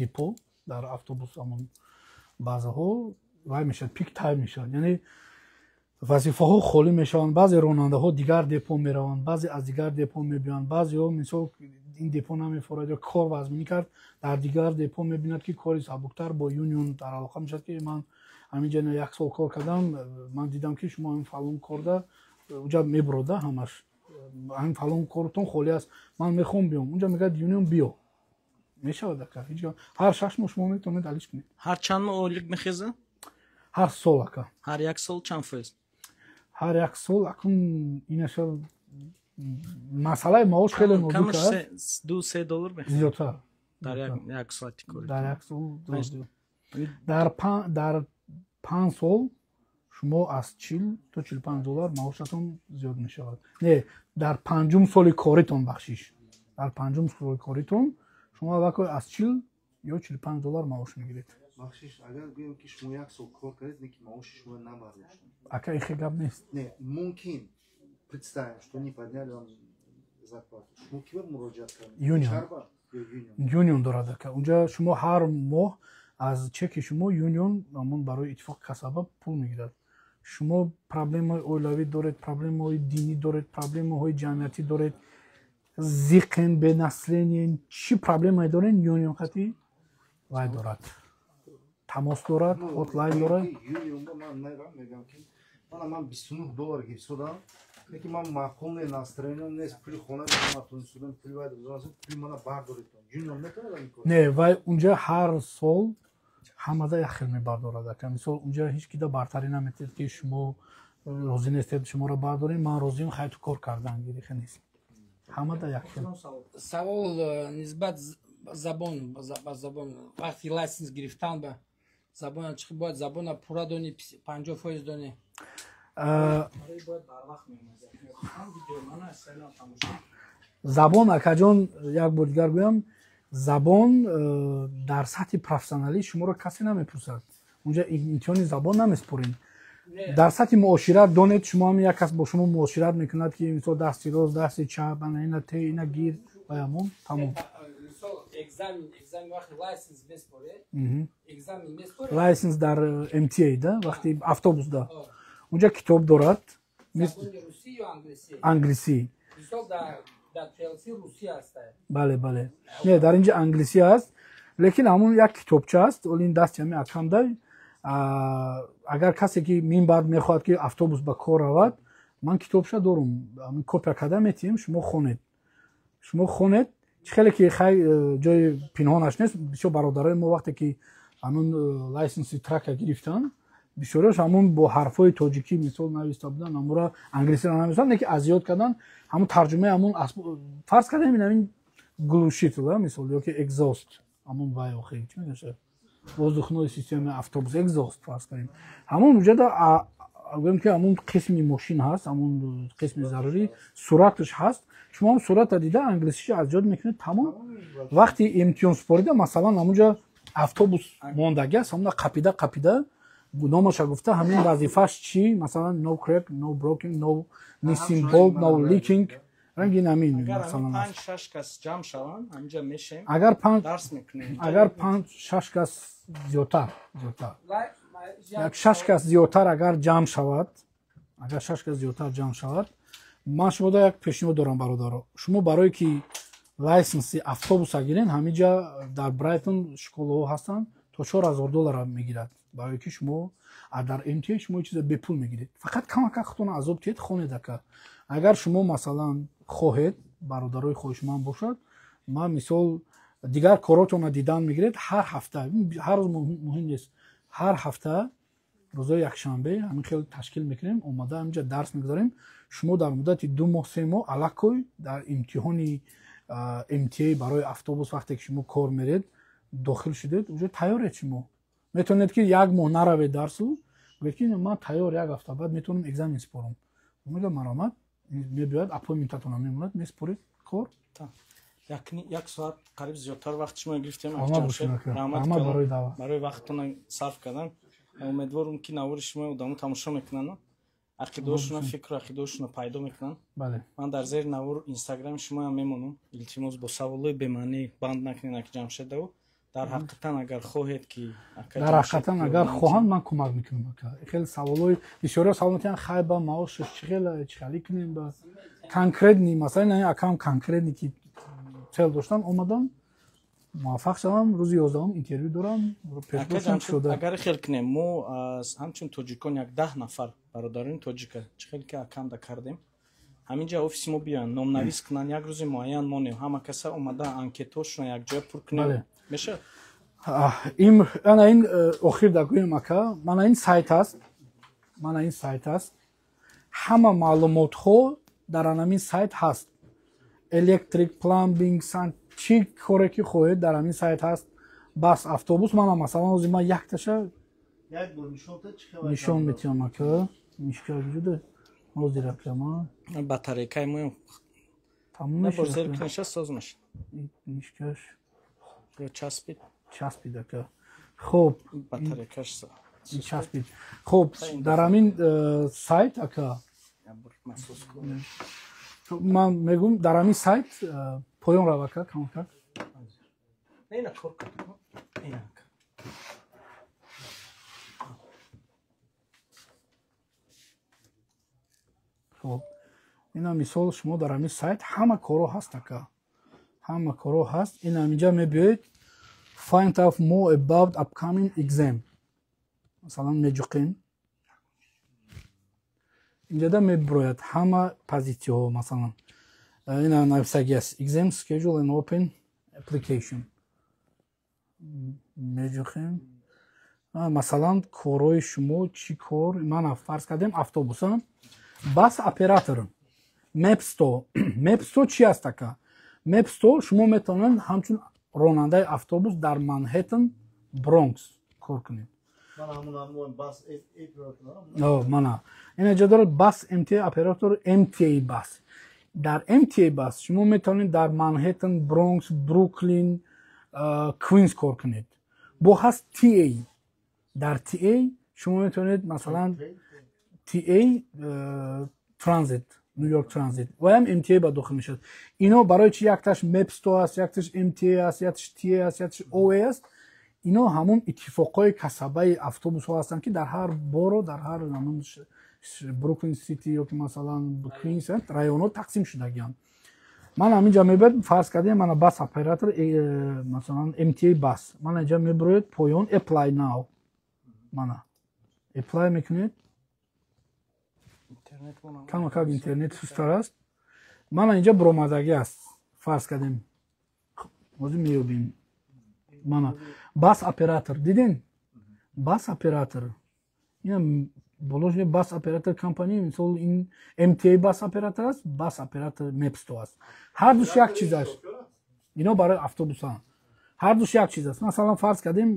депо, дар автобус ҳамон баъзаҳо вай мешавад, пик тайм мешавад, яъне вазифаҳо холӣ мешаванд, баъзе ронандаҳо дигар депо мераванд, баъзе аз дигар депо мебиёнд, баъзеҳо мисол ин депо намефорад ё кор вазбинӣ кард, дар дигар депо мебинад ки кори сабуктар бо юнион дар алоқа мешавад ки ман ҳамин ҷо 1 сол кор кардам, ман дидам ки шумо ҳамин фалон корда уҷа мебурода ҳамаш, ҳамин фалон кортон холӣ аст, ман мехоҳам биём, унҷа мегӯяд юнион биё. мешавад ака, ҳар 6 моҳ шумо метавонед алиш кунед. ҳар чанд моҳ ойлик мехеза? ҳар сол ака. ҳар 1 сол чанд фоиз? ҳар 1 сол акун инаша масъалаи маош хеле нозук аст. $2-3 мехеза зиёдтар дар 1 соати кор. дар 1 сол дар 5 сол шумо аз 40 то $45 маошатон зиёд мешавад. Не, дар 5-ум соли коритон бахшиш. дар 5-ум соли коритон шумо аллакай аз 40 ё $45 маош мегиред. бахшиш, агар гӯем ки шумо 1 сол кор кардед, не ки маоши шумо набардоштед. Ака их гап нест. Не, мумкин представим, что не подняли вам зарплату. Шумо киба муроҷиат кардед? Юнион дорад ака. Унҷа шумо ҳар моҳ аз чеки шумо юнион ҳамон барои иттифоқи касаба пул мегирад. шумо проблемаи оилавӣ доред, проблемаи динӣ доред, проблемаҳои ҷамъиятӣ доред, зиқен, бенасление, чӣ проблемае доред, юнион қатъи вай дорад. тамос дорад, хотлайн дорад. ман $29 гирифтам, лекин ман маъқул не настроениям нест, пули хона метавонам судам, пули вай дозам, пули мана бардоред. Юнион метавонад ин кор? Не, вай унҷа ҳар сол ҳамада як хел мебардорад ака. мисол унҷа ҳеҷ кида бартарӣ наметед ки шумо розӣ нестед шуморо бардорем, ман розиам, хай ту кор кардан гирифта нест. ҳамада як хел. савол нисбат забон ба забон вақти лайсенс гирифтан ба забона чӣ бояд забона пурра донӣ 50% донӣ? забон акаҷон як бор дигар гӯям, забон дар сатҳи профессионалӣ шуморо касе намепурсад. унҷа имтиҳони забон намеспурен. дар сатҳи муошират донед, шумо ҳам як кас бо шумо муошират мекунад ки мисол дасти рост, дасти чап, ина те, ина гир ва ҳамон тамом. лайсенс дар MTA да, вақти автобус да. унҷа китоб дорад. англисӣ. бале, бале. Не, дар инҷа англисӣ аст, лекин ҳамон як китобча аст, олин дасти ҳами акамда агар касе ки минбаъд мехоҳад ки автобус ба кор равад, ман китобша дорум, копия карда метиҳем, шумо хонед. Хеле ки ҷои пинҳонаш нест. Бисёр бародарои мо вақте ки ҳамун лайсенси трака гирифтан, бисёраш ҳамун бо ҳарфҳои тоҷикӣ мисол нависта будан, ҳамура англисиро навистан, леки азиёт кардан, ҳамун тарҷумаи ҳамун фарз кардем ин глушитл мисол ёки экзост, ҳамун вай охир чӣ мегӯяд воздухнои системаи автобус экзост фарз кардем. Ҳамун уҷада гӯем ки ҳамун қисми мошин ҳаст, ҳамун қисми зарурӣ суръаташ ҳаст. Шумо ҳам суръата дида англисиша аз ёд мекунед тамом. Вақти имтиҳон супорида масалан ҳамунҷа автобус мондаги аст, ҳамуна қапида номаша гуфта ҳамин вазифааш чӣ, масалан no crack, no broken, no missing bolt, no leaking. Рангин ҳамин масалан 5-6 кас ҷамъ шаванд, ҳамҷа мешем. Дарс мекунем. Агар 5-6 кас зиёдтар. Як 6 кас зиёдтар агар ҷамъ шавад, ман шумода як пешниҳод дорам бародаро. Шумо барое ки лайсенси автобуса гирен, ҳаминҷа дар Брайтон школаҳо ҳастанд, то $4000 мегирад. Барое ки шумо дар МТА шумо чиза бепул мегиред. Фақат камака худтона азоб тиҳед хонед ака. Агар шумо масалан хоҳед, бародарои хоҳишманд бошад, ман мисол дигар коротона дидан мегиред ҳар ҳафта, ҳар рӯз муҳим нест. ҳар ҳафта рӯзои якшанбе ҳамин хел ташкил мекунем, омада ҳаминҷа дарс мегузорем. Шумо дар муддати 2 моҳ 3 моҳ аллакой дар имтиҳони МТА барои автобус вақте ки шумо кор меред дохил шудед, уҷо тайёред. Шумо метавонед ки 1 моҳ наравед дарсу, гӯед ки ман тайёр 1 ҳафта баъд метавонам экзамен сипорам. Умеда маромад мебиёяд апоинтментатона мемонад, месипоред кор. Як соат қариб зиёдтар вақти шумо гирифтем. Раҳмат барои даъват. Барои вақтона сарф кардан. Умедворум ки навори шумо одамо тамошо мекунанд, ақидошуна фикру ақидошуна пайдо мекунанд. Ман дар зери навор инстаграми шумоам мемонам. Илтимос бо саволои бемаънӣ банд накунед аки Ҷамшедову. Дар ҳақиқатан агар хоҳед ки дар ҳақиқатан агар хоҳанд ман кӯмак мекунам ака. Хеле саволои бисёриҳо савол метавонанд хай ба маошаш чӣ хеле кунем ба конкретни масалан акам конкретни ки цел доштан омадан муваффақ шавам. Рӯзи 11 интервю дорам. Агар хел кунем мо ҳамчун тоҷикон як 10 нафар бародарони тоҷика чӣ хел ки акамда кардем. Ҳаминҷа офиси мо биёянд, номнавис кунанд, як рӯзи муайян монем, ҳама каса омада анкетошона якҷоя пур кунем. Мешавад? Ана ин охир дагӯем ака, мана ин сайт аст. Ҳама маълумотҳо дар анамин сайт ҳаст. Electric, plumbing, чӣ коре ки хоҳед дар ҳамин сайт ҳаст. Бас автобус мана масалан ҳозир ман якташа нишон метиҳам ака. Мишка вуҷуде ҳозир ака ман батарейкаи мо тамом мешавад. Мишкаш часпид ака. Хоб батарейкаш часпид. Хоб дар ҳамин сайт ака ман мегӯм дар ҳамин сайт поён рав ака камакак. Хоб ина мисол шумо дар ҳамин сайт ҳама коро ҳаст ака. Ҳама коро ҳаст. Ин ҳаминҷа мебиёед find out more about upcoming exam. Масалан меҷуқем. Инҷода мебирояд ҳама позитсияҳо масалан. Ина нависаги аст. Exam schedule and open application. Меҷуқем. Масалан корои шумо чӣ кор? Ман фарз кардем автобусам. Бас операторам. Mapsto. Mapsto чӣ аст ака? Mapsto шумо метавонед ҳамчун ронандаи автобус дар Манхэттен, Бронкс кор кунед. Мана инаҷо дорад бас MTA оператор MTA бас. Дар MTA бас шумо метавонед дар Манхэттен, Бронкс, Бруклин, Квинс кор кунед. Бо ҳаст TA. Дар TA шумо метавонед масалан TA Transit, New York Transit ва ҳам MTA ба дохил мешавад. Ино барои чи якташ Mapsto аст, якташ MTA аст, якташ TA аст, якташ OA аст. Ино ҳамун иттифоқҳои касабаи автобусҳо ҳастанд ки дар ҳар боро дар ҳар ҳамун Brooklyn City ёки масалан Queens районҳо тақсим шудагианд. Ман ҳаминҷа мебиёд фарз кардем мана бас оператор масалан MTA бас. Ман инҷа мебирояд поён apply now. мана эплай мекунед, камакак интернет сустар аст. Мана инҷа биромадагӣ аст. Фарз кардем ҳозир меёбем. Мана бас оператор дидин? Бас оператор. Ина болош бас оператор компания, мисол ин MTA бас оператор аст, бас оператор Mapsto аст. Ҳар душ як чиз аст. Ино барои автобусанд. ҳар душ як чиз аст. Масалан фарз кардем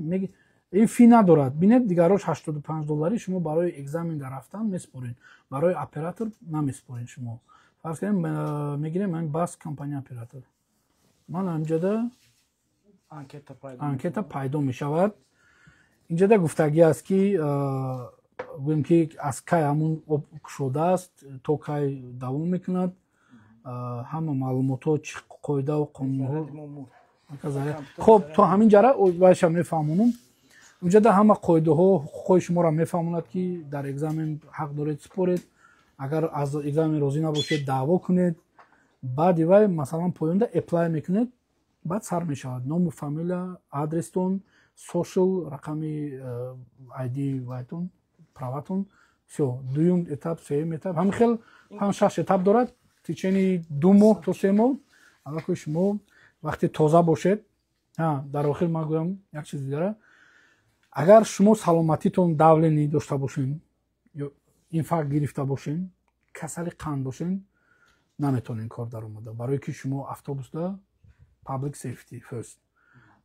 ин фи надорад. Бинед дигарош $85 шумо барои экзамен дарафтан меспоред. Барои оператор намеспоред шумо. Фарз кардем мегирем ин бас компания оператор. Ман амҷода анкета пайдо мешавад. Инҷода гуфтагӣ аст ки гӯем ки аз кай ҳамун об кушодааст, то кай давом мекунад. Ҳама маълумотҳо чӣ қоидаву қонунҳо. Хоб то ҳамин ҷара вайша мефаҳмонам. Инҷода ҳама қоидаҳо ҳуқуқҳои шуморо мефаҳмонад ки дар экзамен ҳақ доред сипоред. Агар аз экзамен розӣ набошед даъво кунед. Баъди вай масалан поёнда эплай мекунед, баъд сар мешавад. Ному фамилия, адрестон, сошал, рақами ID вайтон, праватон. Всё, дуюм этап, сеюм этап. Ҳамин хел 5-6 этап дорад. В течение 2 моҳ то 3 моҳ. Аллакой шумо вақте тоза бошед. Дар охир ман гӯям як чиз дигара. Агар шумо саломатитон давлени дошта бошен, ё инфаркт гирифта бошен, касали қанд бошен, наметонен кор даромада. Барое ки шумо автобусда public safety first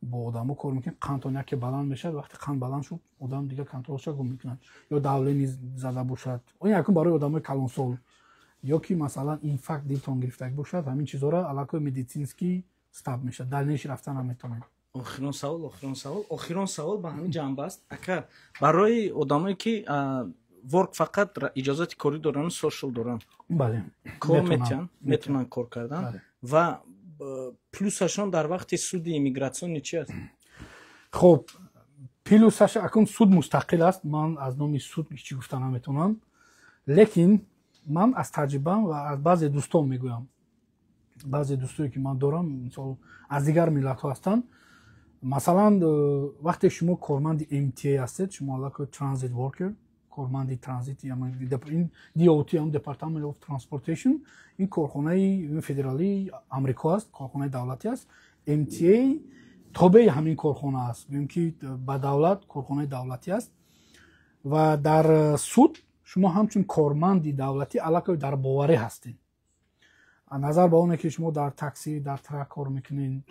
бо одамо кор мекунед. Қандтон яке баланд мешавад. Вақте қанд баланд шуд, одам дигар контролша гум мекунад. Ё давлени зада бошад. Он якум барои одамои калонсол. Ё ки масалан инфаркт дилтон гирифтагӣ бошад, ҳамин чизҳоро аллакой медицинский стаб мешавад. Дальнейш рафта наметонед. охирон савол ба ҳамин ҷанба аст. Ака барои одамое ки ворк фақат иҷозати корӣ доранд, сошал доранд. Бале. Кор метавонанд кор кардан ва плюсашон дар вақти суди иммигратсиони чи аст? Хоб, плюсаш акун суд мустақил аст. Ман аз номи суд ҳичи гуфта наметавонам. Лекин ман аз таҷрибам ва аз баъзе дӯстон мегӯям. Баъзе дӯстое ки ман дорам, мисол аз дигар миллатҳо ҳастанд. Масалан, вақте шумо корманди MTA ҳастед, шумо аллакой transit worker, корманди транзити, ин DOT, Department of Transportation, ин корхонаи федералии Амрико аст, корхонаи давлатӣ аст. MTA тобеи ҳамин корхона аст. Гӯем ки ба давлат корхонаи давлатӣ аст. Ва дар суд шумо ҳамчун корманди давлатӣ аллакой дар боварӣ ҳастед. Назар ба оне ки шумо дар такси, дар трак кор мекунед,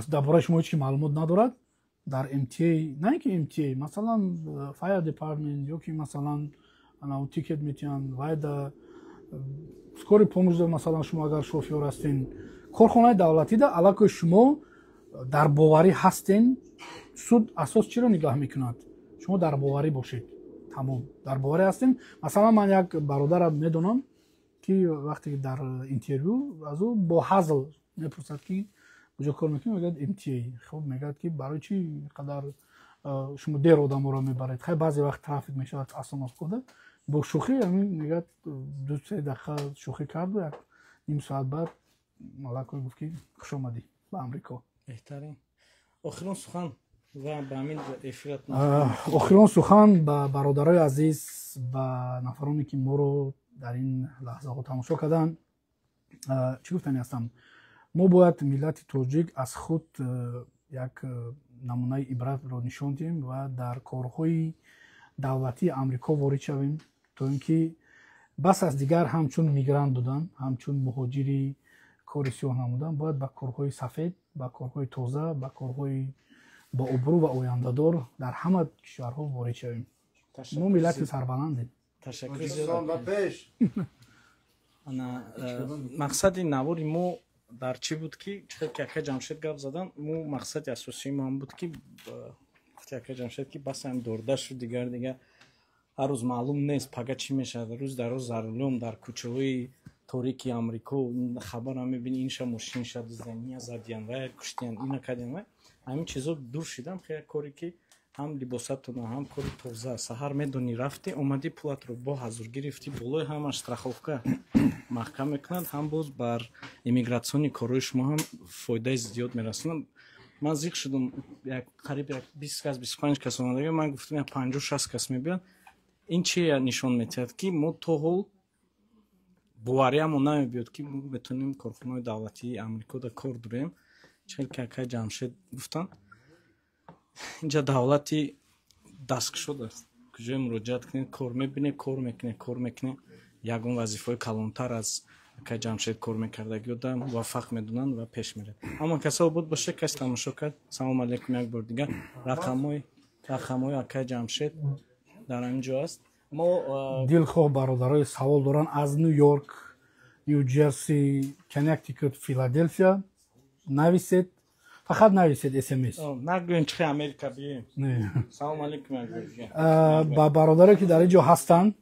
дар бораи шумо ҳеч ки маълумот надорад. Дар MTA, на ин ки MTA, масалан fire department ё ки масалан тикет метиҳанд, вайда скори помощ, масалан шумо агар шофёр ҳастен, корхонаи давлатида аллакой шумо дар боварӣ ҳастен. Суд асос чиро нигаҳ мекунад? Шумо дар боварӣ бошед. Тамом, дар боварӣ ҳастен. Масалан ман як бародарам медонам ки вақте дар интервю аз ӯ бо ҳазл мепурсад ки куҷо кор мекунӣ, мегӯяд MTA. Хуб мегӯяд ки барои чӣ қадар шумо дер одаморо мебаред? Хай баъзе вақт трафик мешавад асон офтода. Бо шӯхӣ мегӯяд 2-3 дақиқа шӯхӣ карду, як ним соат баъд аллакой гуфт ки хушомадӣ ба Амрико. Беҳтарин. Охирон сухан ва ба ҳамин эфират. Охирон сухан ба бародарои азиз, ба нафароне ки моро дар ин лаҳзаҳо тамошо карданд. Чӣ гуфтанӣ ҳастам? Мо бояд миллати тоҷик аз худ як намунаи ибратро нишон диҳем ва дар корҳои давлатии Амрико ворид шавем, то ин ки бас аз дигар ҳамчун мигрант буданд, ҳамчун муҳоҷири кори сиёҳ намудан, бояд ба корҳои сафед, ба корҳои тоза, ба корҳои ба обрӯ ва ояндадор дар ҳама кишварҳо ворид шавем. Мо миллати сарбаландем. Ташаккур зиёд. Мақсади навори мо дар чӣ буд ки чихел ки ака Ҷамшед гап задан, мо мақсади асосии мо ҳам буд ки вақте ака Ҷамшед ки бас ҳам дорда шуд, дигар ҳар рӯз маълум нест пага чӣ мешавад, рӯз дар рӯз зарулём дар кӯчаҳои торики Амрико хабар мебинӣ инша мошинша дузданд, ина задиян вай куштиян, ина кардиян вай. Ҳамин чизҳо дур шидам. Хеле коре ки ҳам либосатона, ҳам кори тоза, саҳар медонӣ рафтӣ, омадӣ пулатро бо ҳазур гирифтӣ, болои ҳамаш страховка маҳкам мекунад, ҳам боз бар иммигратсиони корҳои шумо ҳам фоидаи зиёд мерасонад. من زیق شدم قریب 20 کس 25 کس اومده. من گفتم 50 60 کس میبینن. این چی نشون میده که ما تو هول باوریامون نمیبود که ما بتونیم کارخانه‌های دولتی آمریکا در کار داریم. چون که آقای جمشید گفتن اینجا دولتی دستکشود است. کجای مراجعت کنید کار میبینه کار میکنه یگان وظیفه کلانتر از که جمشید کار میکردگی و موفق میدونن و پیش میره. اما کسا بود باشه کسی تماشا کرد. سلام علیکم یک بار دیگه. رقمای آقای جمشید در اینجا است. ما دلخواه برادرای سوال دارن از نیویورک، نیوجرسی، کنکتیکوت، فیلادلفیا نویسید. فقط نویسید SMS. نگوین چه امریکا بیایم. نه. سلام علیکم یک بار دیگه. با برادرایی که در اینجا هستن